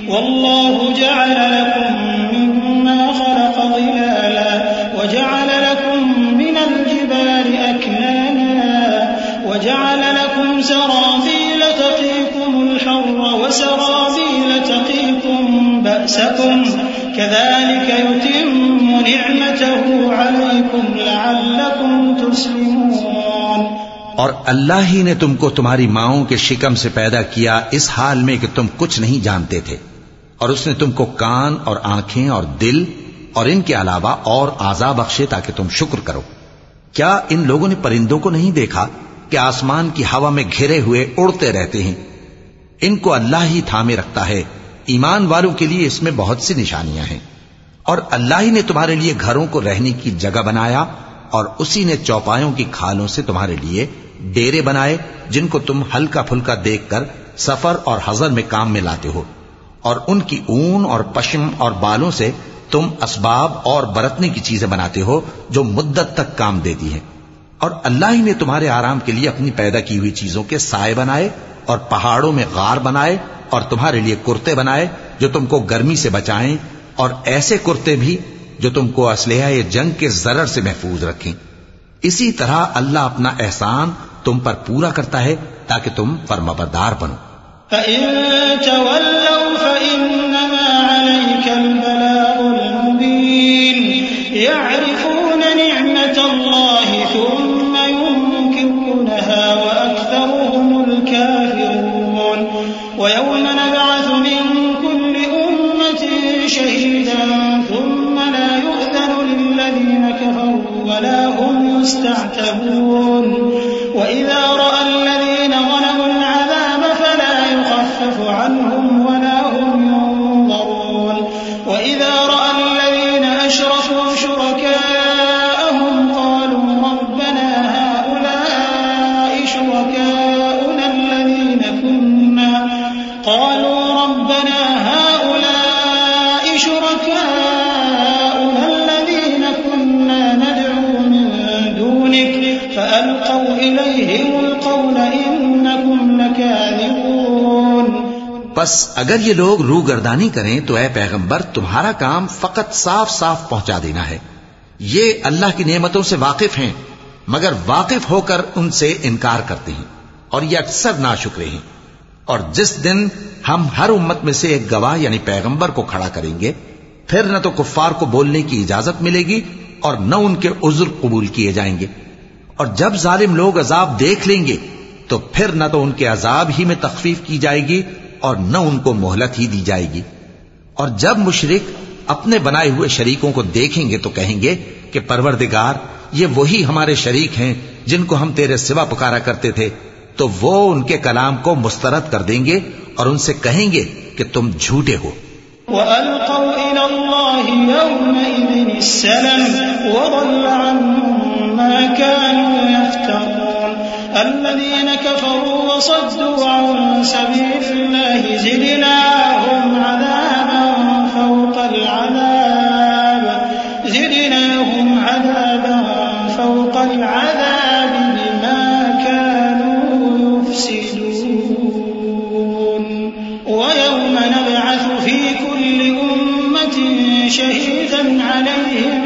والله جعل لكم مما خلق ظلالا وجعل لكم من الجبال أكنانا وجعل لكم سرابيل تقيكم الحر وسرابيل تقيكم بأسكم كذلك يتم نعمته عليكم لعلكم تسلمون. اور اللہ ہی نے تم کو تمہاری ماؤں کے شکم سے پیدا کیا اس حال میں کہ تم کچھ نہیں جانتے تھے، اور اس نے تم کو کان اور آنکھیں اور دل اور ان کے علاوہ اور اعضاء بخشے تاکہ تم شکر کرو. کیا ان لوگوں نے پرندوں کو نہیں دیکھا کہ آسمان کی ہوا میں گھرے ہوئے اڑتے رہتے ہیں؟ ان کو اللہ ہی تھامے رکھتا ہے. ایمان والوں کے لیے اس میں بہت سی نشانیاں ہیں. اور اللہ ہی نے تمہارے لیے گھروں کو رہنے کی جگہ بنایا، اور اسی نے چوپایوں کی کھالوں سے تمہارے لیے ڈیرے بنائے جن کو تم ہلکا پھلکا دیکھ کر سفر اور حضر میں کام میں لاتے ہو، اور ان کی اون اور پشم اور بالوں سے تم اسباب اور برتنے کی چیزیں بناتے ہو جو مدت تک کام دیتی ہیں. اور اللہ ہی نے تمہارے آرام کے لیے اپنی پیدا کی ہوئی چیزوں کے سائے بنائے اور پہاڑوں میں غار بنائے اور تمہارے لیے کرتے بنائے جو تم کو گرمی سے بچائیں، اور ایسے کرتے بھی جو تم کو اسلحہ جنگ کے ضرر سے محفوظ رکھیں. اسی طرح اللہ اپنا احسان تم پر پورا کرتا ہے تاکہ تم فرمانبردار بنو. فَإِن تَوَلَّوْا فَإِنَّمَا عَلَيْكَ الْبَلَاغُ الْمُبِينُ. يَعْرِفُونَ نِعْمَةَ اللَّهِ ثُمَّ يُنكِرُونَهَا وَأَكْثَرُهُمُ الْكَافِرُونَ. وَيَوْمَ نَبْعَثُ مِن كُلِّ أُمَّةٍ شَهِيدًا ثُمَّ لَا يُؤْذَنُ لِلَّذِينَ كَفَرُوا وَلَا هُمْ يُسْتَعْتَبُونَ. وَإِذَا رَأَى الَّذِينَ ظَلَمُوا الْعَذَابَ فَلَا يُخَفَّفُ عَنْهُمْ وَلَا هُمْ يُنظَرُونَ. وَإِذَا رَأَى الَّذِينَ أَشْرَكُوا شُرَكَاءَهُمْ قَالُوا رَبَّنَا هَؤُلَاءِ شُرَكَاؤُنَا الَّذِينَ كُنَّا نَدْعُو مِن دُونِكَ فَأَلْقَوْا إِلَيْهِمُ الْقَوْلَ إِنَّكُمْ لَكَاذِبُونَ. بس اگر یہ لوگ روگردانی کریں تو اے پیغمبر تمہارا کام فقط صاف صاف پہنچا دینا ہے. یہ اللہ کی نعمتوں سے واقف ہیں مگر واقف ہو کر ان سے انکار کرتے ہیں اور یہ اکثر ناشکرے ہیں. اور جس دن ہم ہر امت میں سے ایک گواہ یعنی پیغمبر کو کھڑا کریں گے پھر نہ تو کفار کو بولنے کی اجازت ملے گی اور نہ ان کے عذر قبول کیے جائیں گے. اور جب ظالم لوگ عذاب دیکھ لیں گے تو پھر نہ تو ان کے عذاب ہی میں تخفیف کی جائے گی اور نہ ان کو مہلت ہی دی جائے گی. اور جب مشرک اپنے بنائے ہوئے شریکوں کو دیکھیں گے تو کہیں گے کہ پروردگار یہ وہی ہمارے شریک ہیں جن کو ہم تیرے سوا پکارا کرتے تھے. تو وہ ان کے کلام کو مسترد کر دیں گے اور ان سے کہیں گے کہ تم جھوٹے ہو. وَأَلْقَوْا إِلَى اللَّهِ يَوْمَئِذٍ السَّلَمَ وَضَلَّ عَنْهُمْ مَا كَانُوا يَفْتَرُونَ الَّذِينَ كَفَرُوا وَصَدُّوا عَنْ سَبِيلِ اللَّهِ زِدْنَاهُمْ عَذَابًا فَوْقَ الْعَذَابِ بِمَا كَانُوا يُفْسِدُونَ وَيَوْمَ نَبْعَثُ فِي كُلِّ أُمَّةٍ شَهِيدًا عَلَيْهِمْ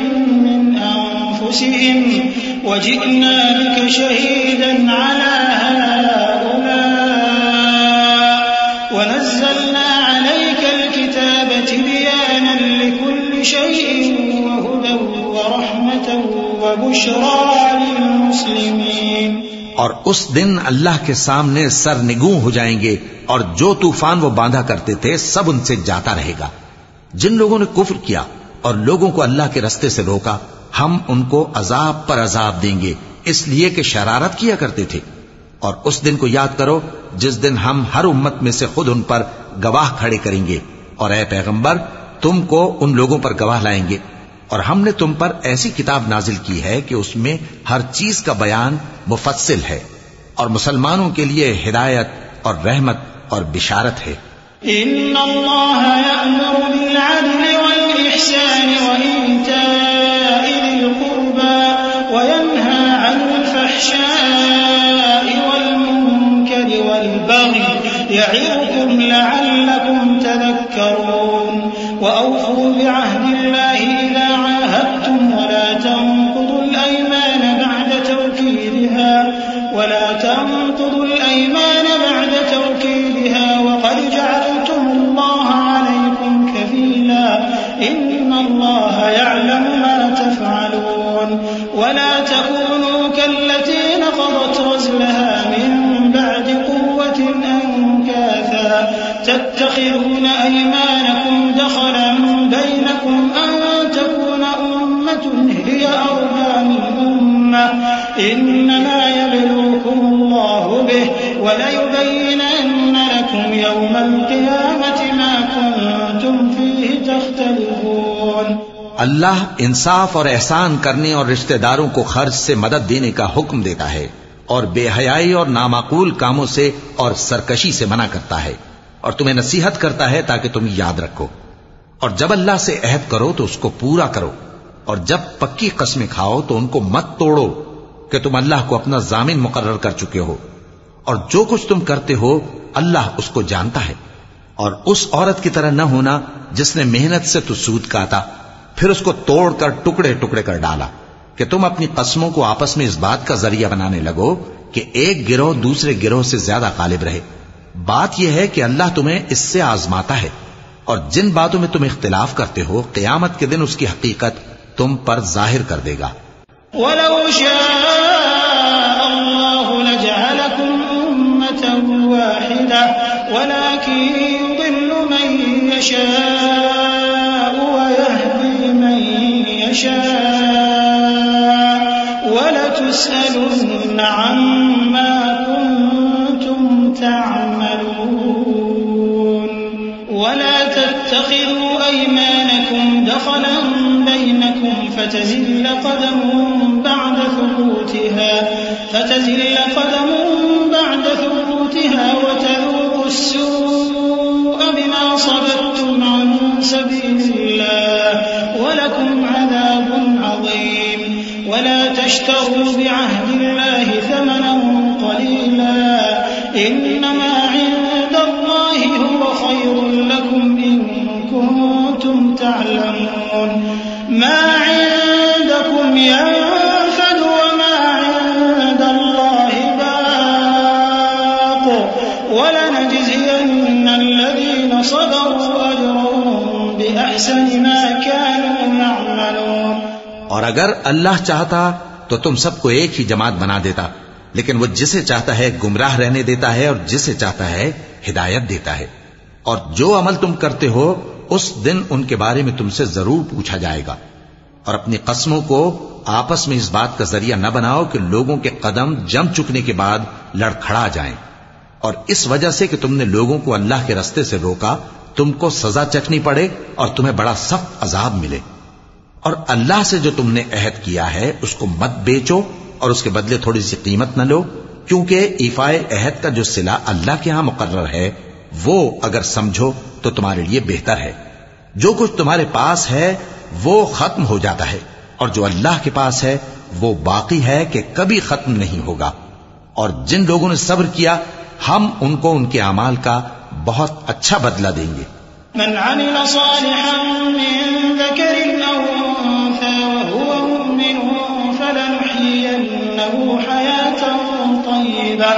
مِنْ أَنفُسِهِمْ وَجِئْنَا بِكَ شَهِيدًا عَلَى هَؤُلَاءِ وَنَزَّلْنَا عَلَيْكَ الْكِتَابَ تِبْيَانًا لِكُلِّ شَيْءٍ وَهُدًى وَرَحْمَةً وَبُشْرَى لِلْمُسْلِمِينَ. اور اس دن اللہ کے سامنے سرنگوں ہو جائیں گے اور جو طوفان وہ باندھا کرتے تھے سب ان سے جاتا رہے گا. جن لوگوں نے کفر کیا اور لوگوں کو اللہ کے رستے سے روکا ہم ان کو عذاب پر عذاب دیں گے اس لیے کہ شرارت کیا کرتے تھے. اور اس دن کو یاد کرو جس دن ہم ہر امت میں سے خود ان پر گواہ کھڑے کریں گے اور اے پیغمبر تم کو ان لوگوں پر گواہ لائیں گے. اور ہم نے تم پر ایسی کتاب نازل کی ہے کہ اس میں ہر چیز کا بیان مفصل ہے اور مسلمانوں کے لیے ہدایت اور رحمت اور بشارت ہے. ان اللہ یأمر بالعدل والإحسان وإیتاء ذی القربى وینہی عن الفحشاء والمنکر والبغی یعظکم لعلکم تذکرون. وأوفوا بعهد الله إذا عاهدتم ولا تنقضوا الأيمان بعد توكيدها وقد جعلتم الله عليكم كفيلا إن الله يعلم ما تفعلون. ولا تكونوا كالتي نقضت غزلها من بعد قوة أنكاثا تتخذون أيمانكم دخلا بينكم أن تكون أمة هي أربى من أمة إنما يبلوكم الله به وليبينن لكم يوم القيامة ما كنتم فيه تختلفون. اللہ انصاف اور احسان کرنے اور رشتہ داروں کو خرچ سے مدد دینے کا حکم دیتا ہے اور بے حیائی اور نامعقول کاموں سے اور سرکشی سے منع کرتا ہے اور تمہیں نصیحت کرتا ہے تاکہ تم یاد رکھو. اور جب اللہ سے عہد کرو تو اس کو پورا کرو اور جب پکی قسمیں کھاؤ تو ان کو مت توڑو کہ تم اللہ کو اپنا ضامن مقرر کر چکے ہو اور جو کچھ تم کرتے ہو اللہ اس کو جانتا ہے. اور اس عورت کی طرح نہ ہونا جس نے محنت سے تو سود کاتا پھر اس کو توڑ کر ٹکڑے ٹکڑے کر ڈالا کہ تم اپنی قسموں کو آپس میں اس بات کا ذریعہ بنانے لگو کہ ایک گروہ دوسرے گروہ سے زیادہ غالب رہے. بات یہ ہے کہ اللہ تمہیں اس سے آزماتا ہے اور جن باتوں میں تم اختلاف کرتے ہو قیامت کے دن اس کی حقیقت تم پر ظاہر کر دے گا. وَلَوْ شَاءَ اللَّهُ لَجَعَلَكُمْ أُمَّةً وَاحِدَةً وَلَكِنْ يُضِلُّ مَن يَشَاءُ وَيَهْدِي مَن يَشَاءُ وَلَتُسْأَلُنَّ عَمَّا كُنتُمْ تَعْمَلُونَ. وَلَا تَتَّخِذُوا أَيْمَانَكُمْ دَخَلًا بَيْنَكُمْ فتزل قدم بعد ثبوتها وتذوقوا السوء بما صددتم عن سبيل الله ولكم عذاب عظيم. ولا تشتروا بعهد الله ثمنا قليلا إنما عند الله هو خير لكم إن كنتم تعلمون. ما عندكم ينفد وما صبروا أجرهم بأحسن ما كانوا يعملون. اور اگر اللہ چاہتا تو تم سب کو ایک ہی جماعت بنا دیتا، لیکن وہ جسے چاہتا ہے گمراہ رہنے دیتا ہے اور جسے چاہتا ہے ہدایت دیتا ہے. اور جو عمل تم کرتے ہو اس دن ان کے بارے میں تم سے ضرور پوچھا جائے گا. اور اپنی قسموں کو آپس میں اس بات کا ذریعہ نہ بناؤ کہ لوگوں کے قدم جم چکنے کے بعد لڑکھڑا جائیں. اور اس وجہ سے کہ تم نے لوگوں کو اللہ کے رستے سے روکا تم کو سزا چکھنی پڑے اور تمہیں بڑا سخت عذاب ملے. اور اللہ سے جو تم نے عہد کیا ہے اس کو مت بیچو اور اس کے بدلے تھوڑی سی قیمت نہ لو، کیونکہ ایفائے عہد کا جو صلہ اللہ کے ہاں مقرر ہے وہ اگر سمجھو تو تمہارے لیے بہتر ہے. جو کچھ تمہارے پاس ہے وہ ختم ہو جاتا ہے اور جو اللہ کے پاس ہے وہ باقی ہے کہ کبھی ختم نہیں ہوگا. اور جن لوگوں نے صبر کیا ہم ان کو ان کے اعمال کا بہت اچھا بدلہ دیں گے. من عمل صالحا من ذكر أو أنثى وهو مؤمن فلنحيينه حياة طيبة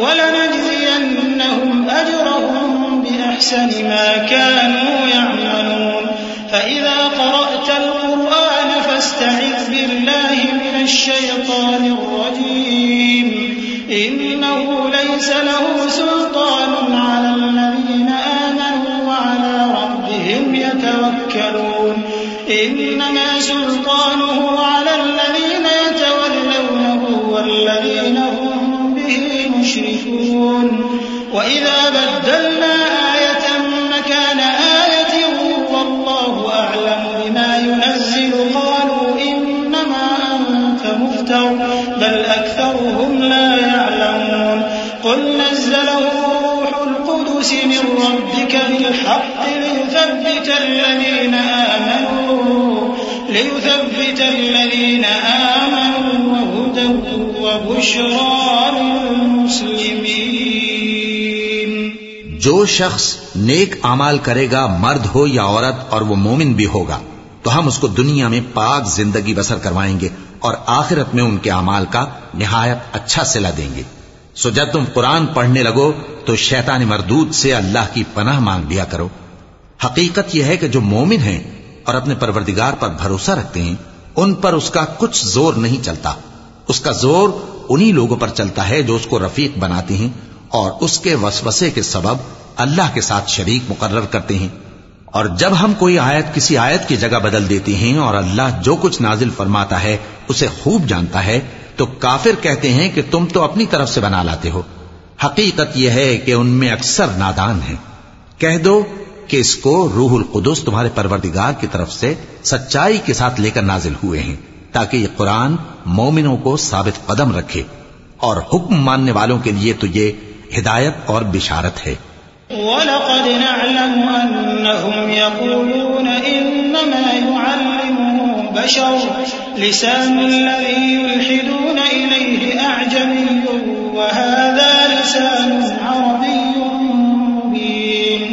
ولنجزينهم أجرهم بأحسن ما كانوا يعملون. فإذا قرأت القرآن فاستعذ بالله من الشيطان الرجيم إنه ليس له سلطان على الذين آمنوا وعلى ربهم يتوكلون. إنما سلطانه على الذين يتولونه والذين هم به مشركون. وإذا بدلنا آية مكان آية والله أعلم بما ينزل قالوا إنما أنت مفتر بل أكثرهم لا يعلمون. قل نزله روح القدس من ربك بالحق ليثبت الذين آمنوا وهدى وبشرى للمسلمين. جو شخص نیک اعمال کرے گا مرد ہو یا عورت اور وہ مومن بھی ہوگا تو ہم اس کو دنیا میں پاک زندگی بسر کروائیں گے اور آخرت میں ان کے اعمال کا نہایت اچھا صلہ دیں گے. سو جب تم قرآن پڑھنے لگو تو شیطان مردود سے اللہ کی پناہ مانگ لیا کرو. حقیقت یہ ہے کہ جو مومن ہیں اور اپنے پروردگار پر بھروسہ رکھتے ہیں ان پر اس کا کچھ زور نہیں چلتا. اس کا زور انہی لوگوں پر چلتا ہے جو اس کو رفیق بناتے ہیں اور اس کے وسوسے کے سبب اللہ کے ساتھ شریک مقرر کرتے ہیں. اور جب ہم کوئی آیت کسی آیت کی جگہ بدل دیتے ہیں اور اللہ جو کچھ نازل فرماتا ہے اسے خوب جانتا ہے تو کافر کہتے ہیں کہ تم تو اپنی طرف سے بنا لاتے ہو. حقیقت یہ ہے کہ ان میں اکثر نادان ہیں. کہہ دو کہ اس کو روح القدس تمہارے پروردگار کی طرف سے سچائی کے ساتھ لے کر نازل ہوئے ہیں تاکہ یہ قرآن مومنوں کو ثابت قدم رکھے اور حکم ماننے والوں کے لیے تو یہ ہدایت اور بشارت ہے. وَلَقَدْ نَعْلَمُ أَنَّهُمْ يَقُولُونَ إِنَّمَا يُعَلِّمُهُ بَشَرٌ لِسَانُ الَّذِي يُلْحِدُونَ إِلَيْهِ أَعْجَمِيٌّ وَهَذَا لِسَانٌ عَرَبِيٌّ مُبِينٌ.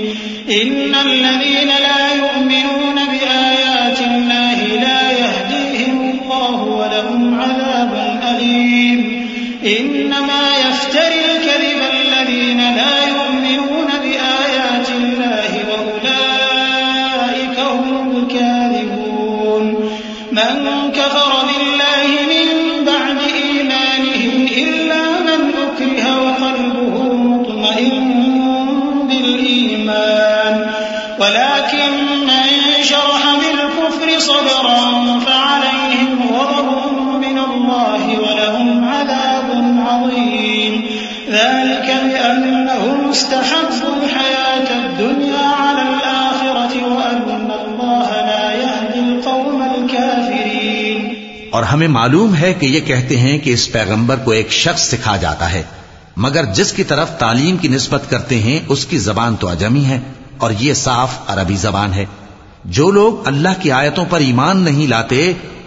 إِنَّ الَّذِينَ لَا يُؤْمِنُونَ بِآيَاتِ اللَّهِ لَا يَهْدِيهِمُ اللَّهُ وَلَهُمْ عَذَابٌ أَلِيمٌ. إِنَّمَا يَفْتَرِي الْكَذِبَ الَّذِينَ لَا يُؤْمِنُونَ بِآيَاتِ اللَّهِ وَأُولَئِكَ هُمُ الْكَاذِبُونَ. مَنْ كَفَرَ بِاللَّهِ مِنْ بَعْدِ إِيمَانِهِ إِلَّا مَنْ أُكْرِهَ وَقَلْبُهُ مُطْمَئِنٌّ بِالْإِيمَانِ وَلَكِنْ مَنْ شَرَحَ بِالْكُفْرِ صَدْرًا فَعَلَيْهِمْ غَضَبٌ مِنَ اللَّهِ وَلَهُمْ عَذَابٌ عَظِيمٌ. ذَلِكَ بِأَنَّهُمْ اسْتَحَبُّوا الْحَيَاةَ الدُّنْيَا عَلَى الْآخِرَةِ وَأَنَّ اللَّهَ لَا يَهْدِي الْقَوْمَ الْكَافِرِينَ. اور ہمیں معلوم ہے کہ یہ کہتے ہیں کہ اس پیغمبر کو ایک شخص سکھا جاتا ہے، مگر جس کی طرف تعلیم کی نسبت کرتے ہیں اس کی زبان تو عجمی ہے اور یہ صاف عربی زبان ہے. جو لوگ اللہ کی آیتوں پر ایمان نہیں لاتے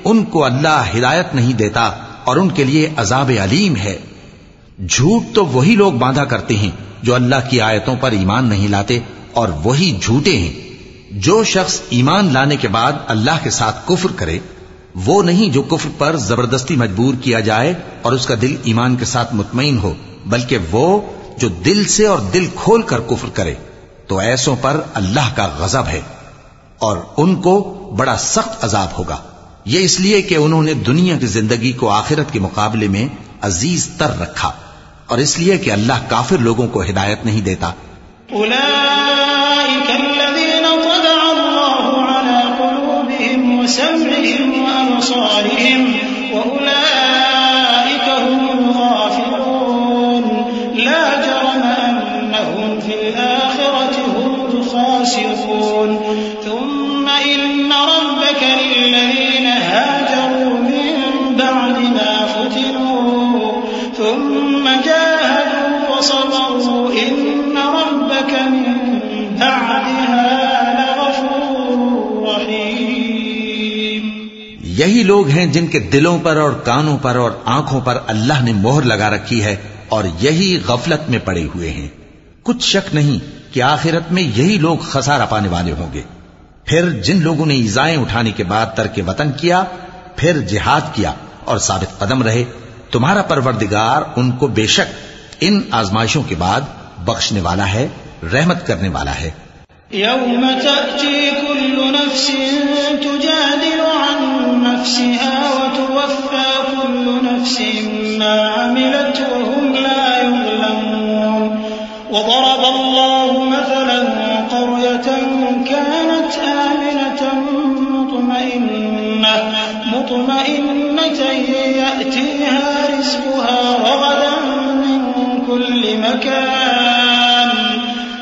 ان کو اللہ ہدایت نہیں دیتا اور ان کے لیے عذاب علیم ہے. جھوٹ تو وہی لوگ باندھا کرتے ہیں جو اللہ کی آیتوں پر ایمان نہیں لاتے اور وہی جھوٹے ہیں. جو شخص ایمان لانے کے بعد اللہ کے ساتھ کفر کرے وہ نہیں جو کفر پر زبردستی مجبور کیا جائے اور اس کا دل ایمان کے ساتھ مطمئن ہو، بلکہ وہ جو دل سے اور دل کھول کر کفر کرے. تو ایسوں پر اللہ کا غضب ہے اور ان کو بڑا سخت عذاب ہوگا. یہ اس لیے کہ انہوں نے دنیا کی زندگی کو آخرت کے مقابلے میں عزیز تر رکھا، اور اس لیے کہ اللہ کافر لوگوں کو ہدایت نہیں دیتا. أولئك الذين طبع الله على قلوبهم وسمعهم وأبصارهم وأولئك هم الغافلون لا جرم أنهم في الآخرة هم الخاسرون ثم إن ربك للذين هاجروا من بعد ما فتنوا ثم جاهدوا وصبروا إن ربك من بعدها لغفور رحيم. یہی لوگ ہیں جن کے دلوں پر اور کانوں پر اور آنکھوں پر اللہ نے مہر لگا رکھی ہے، اور یہی غفلت میں پڑے ہوئے ہیں. کچھ شک نہیں کہ آخرت میں یہی لوگ خسارہ پانے والے ہوں گے. پھر جن لوگوں نے ایذائیں اٹھانے کے بعد ترک وطن کیا، پھر جہاد کیا اور ثابت قدم رہے، تمہارا پروردگار ان کو بے شک ان آزمائشوں کے بعد بخشنے والا ہے، رحمت کرنے والا ہے. يوم تأتي كل نفس تجادل عن نفسها وتوفى كل نفس ما عملت وهم لا يظلمون. وضرب الله مثلا قرية كانت آمنة مطمئنة يأتيها رزقها رغدا من كل مكان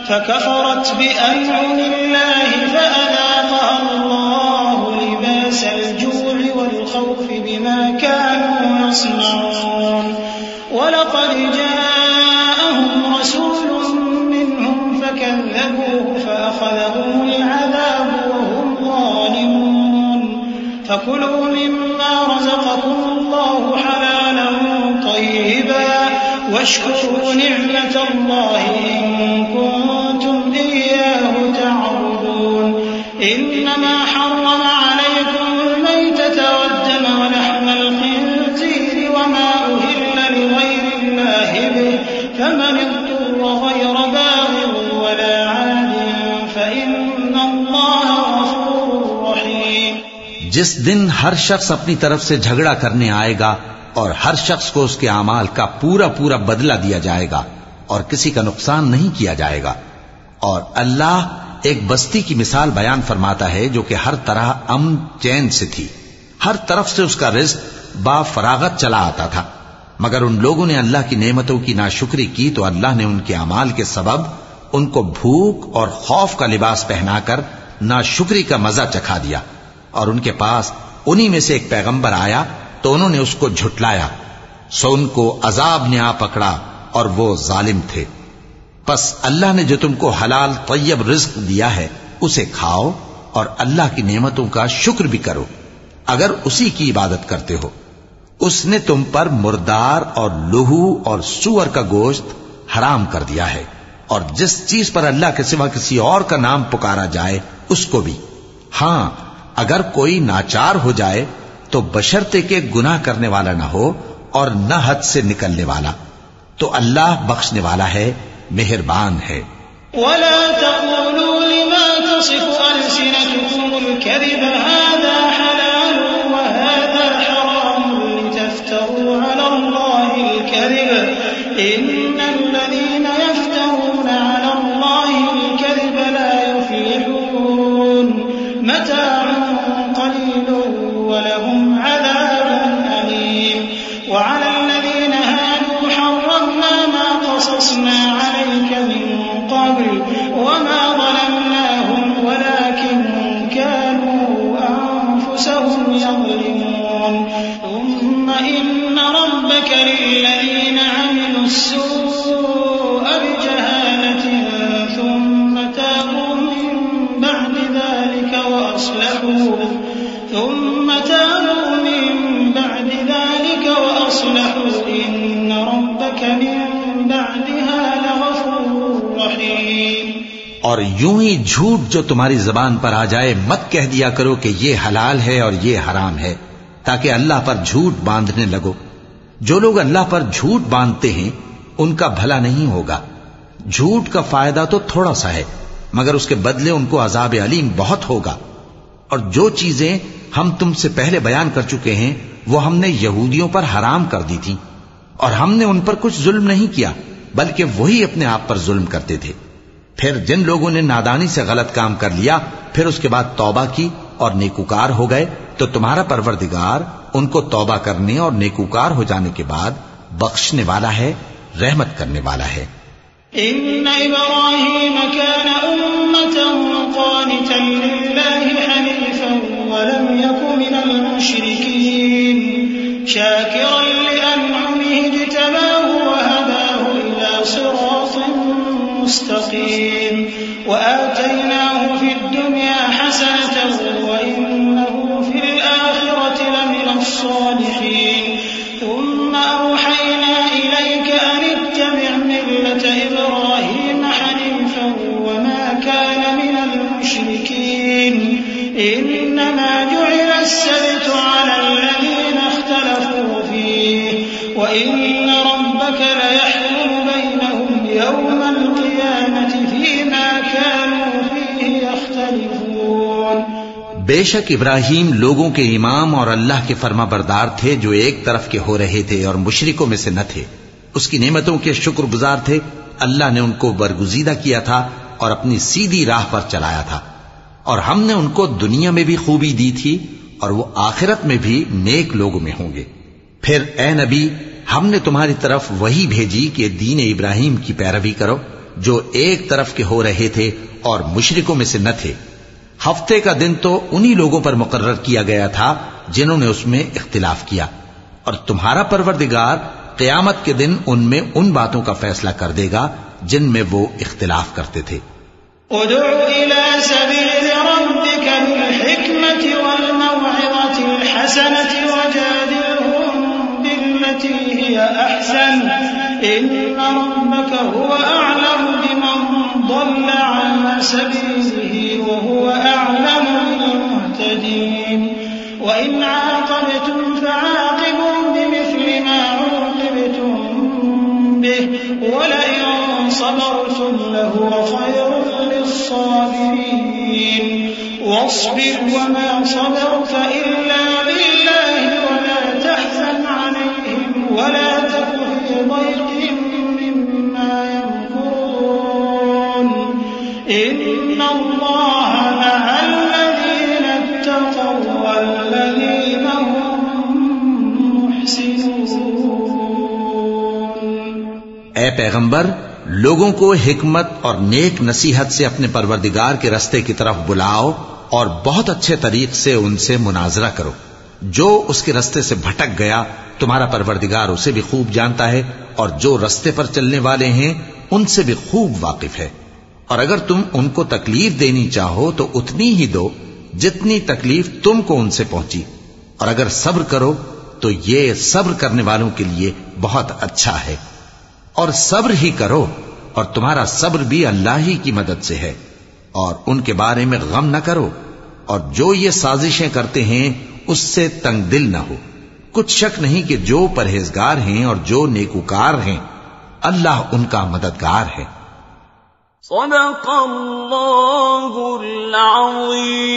فكفرت بأنعم الله فأذاقها الله لباس الجوع والخوف بما كانوا يصنعون. ولقد جاءهم رسول منهم فكذبوه فأخذهم العذاب وهم ظالمون. فكلوا مما رزقكم الله حلالا طيبا واشكروا نعمة الله إن كنتم إياه تعبدون. إنما حرم عليكم الميتة والدم ولحم الخنزير وما أهل لغير الله به فمن اضطر غير باغ ولا عاد فإن الله غفور رحيم. جس دن ہر شخص اپنی طرف سے جھگڑا کرنے آئے گا اور ہر شخص کو اس کے اعمال کا پورا پورا بدلہ دیا جائے گا اور کسی کا نقصان نہیں کیا جائے گا. اور اللہ ایک بستی کی مثال بیان فرماتا ہے جو کہ ہر طرح امن چین سے تھی، ہر طرف سے اس کا رزق با فراغت چلا آتا تھا، مگر ان لوگوں نے اللہ کی نعمتوں کی ناشکری کی تو اللہ نے ان کے اعمال کے سبب ان کو بھوک اور خوف کا لباس پہنا کر ناشکری کا مزہ چکھا دیا. اور ان کے پاس انہی میں سے ایک پیغمبر آیا تو انہوں نے اس کو جھٹلایا، سو ان کو عذاب نے آ پکڑا اور وہ ظالم تھے. پس اللہ نے جو تم کو حلال طیب رزق دیا ہے اسے کھاؤ اور اللہ کی نعمتوں کا شکر بھی کرو اگر اسی کی عبادت کرتے ہو. اس نے تم پر مردار اور لہو اور سور کا گوشت حرام کر دیا ہے، اور جس چیز پر اللہ کے سوا کسی اور کا نام پکارا جائے اس کو بھی. ہاں اگر کوئی ناچار ہو جائے تو بشرطے کہ گناہ کرنے والا نہ ہو اور نہ حد سے نکلنے والا، تو اللہ بخشنے والا ہے، مہربان ہے. ولا تقولوا لما تصف ألسنتكم الكذب هذا حلال وهذا حرام لتفتروا على الله الكذب إن الذين يفترون على الله الكذب لا يفلحون. متاع قليل ولهم عذاب أليم. وعلى الذين هادوا حرمنا ما قصصنا عليك من قبل وما ظلمناهم ولكن كانوا أنفسهم يظلمون. ثم إن ربك للذين عملوا السوء بجهالة ثم تابوا من بعد ذلك وأصلحوا إن ربك من بعدها لغفور رحيم. اور یوں ہی جھوٹ جو تمہاری زبان پر آ جائے مت کہہ دیا کرو کہ یہ حلال ہے اور یہ حرام ہے تاکہ اللہ پر جھوٹ باندھنے لگو. جو لوگ اللہ پر جھوٹ باندھتے ہیں ان کا بھلا نہیں ہوگا. جھوٹ کا فائدہ تو تھوڑا سا ہے مگر اس کے بدلے ان کو عذاب علیم بہت ہوگا۔ اور جو چیزیں ہم تم سے پہلے بیان کر چکے ہیں وہ ہم نے یہودیوں پر حرام کر دی تھی، اور ہم نے ان پر کچھ ظلم نہیں کیا بلکہ وہی اپنے آپ پر ظلم کرتے تھے۔ پھر جن لوگوں نے نادانی سے غلط کام کر لیا پھر اس کے بعد توبہ کی اور نیکوکار ہو گئے تو تمہارا پروردگار ان کو توبہ کرنے اور نیکوکار ہو جانے کے بعد بخشنے والا ہے، رحمت کرنے والا ہے۔ إن إبراهيم كان أمة قانتا لله حنيفا ولم يك من المشركين شاكرا لأنعمه اجتباه وهداه إلى صراط مستقيم وآتيناه في الدنيا حسنة وإنه في الآخرة لمن الصالحين ثم أوحينا إليك أن اتبع ملة إبراهيم حنيفا وما كان من المشركين إنما جعل السبت على الذين اختلفوا فيه وإن ربك ليحكم بينهم يوم القيامة فيما كانوا فيه يختلفون۔ بے شک ابراہیم لوگوں کے امام اور اللہ کے فرما بردار تھے جو ایک طرف کے ہو رہے تھے اور مشرکوں میں سے نہ تھے۔ اس کی نعمتوں کے شکر گزار تھے۔ اللہ نے ان کو برگزیدہ کیا تھا اور اپنی سیدھی راہ پر چلایا تھا، اور ہم نے ان کو دنیا میں بھی خوبی دی تھی اور وہ آخرت میں بھی نیک لوگوں میں ہوں گے۔ پھر اے نبی ہم نے تمہاری طرف وہی بھیجی کہ دین ابراہیم کی پیروی کرو جو ایک طرف کے ہو رہے تھے اور مشرکوں میں سے نہ تھے۔ ہفتے کا دن تو انہی لوگوں پر مقرر کیا گیا تھا جنہوں نے اس میں اختلاف کیا، اور تمہارا پروردگار قیامت کے دن ان میں ان باتوں کا فیصلہ کر دے گا جن میں وہ اختلاف کرتے تھے۔ ادع إلى سبيل ربك بالحكمة والموعظة الحسنة وجادلهم بالتي هي أحسن إن ربك هو أعلم بمن ضل عن سبيله وهو أعلم بالمهتدين وإن عاقبتم فعاقبوا بمثل ما عوقبتم به ولئن صبرتم لهو خير للصابرين واصبر وما صبرك إلا بالله ولا تحزن عليهم ولا تك في ضيق مما يمكرون إن الله مع الذين اتقوا والذين هم محسنون۔ اے پیغمبر لوگوں کو حکمت اور نیک نصیحت سے اپنے پروردگار کے رستے کی طرف بلاؤ اور بہت اچھے طریق سے ان سے مناظرہ کرو۔ جو اس کے رستے سے بھٹک گیا تمہارا پروردگار اسے بھی خوب جانتا ہے، اور جو رستے پر چلنے والے ہیں ان سے بھی خوب واقف ہے۔ اور اگر تم ان کو تکلیف دینی چاہو تو اتنی ہی دو جتنی تکلیف تم کو ان سے پہنچی، اور اگر صبر کرو تو یہ صبر کرنے والوں کے لیے بہت اچھا ہے۔ اور صبر ہی کرو، اور تمہارا صبر بھی اللہ ہی کی مدد سے ہے، اور ان کے بارے میں غم نہ کرو، اور جو یہ سازشیں کرتے ہیں اس سے تنگ دل نہ ہو۔ کچھ شک نہیں کہ جو پرہیزگار ہیں اور جو نیکوکار ہیں اللہ ان کا مددگار ہے۔ صدق اللہ العظیم۔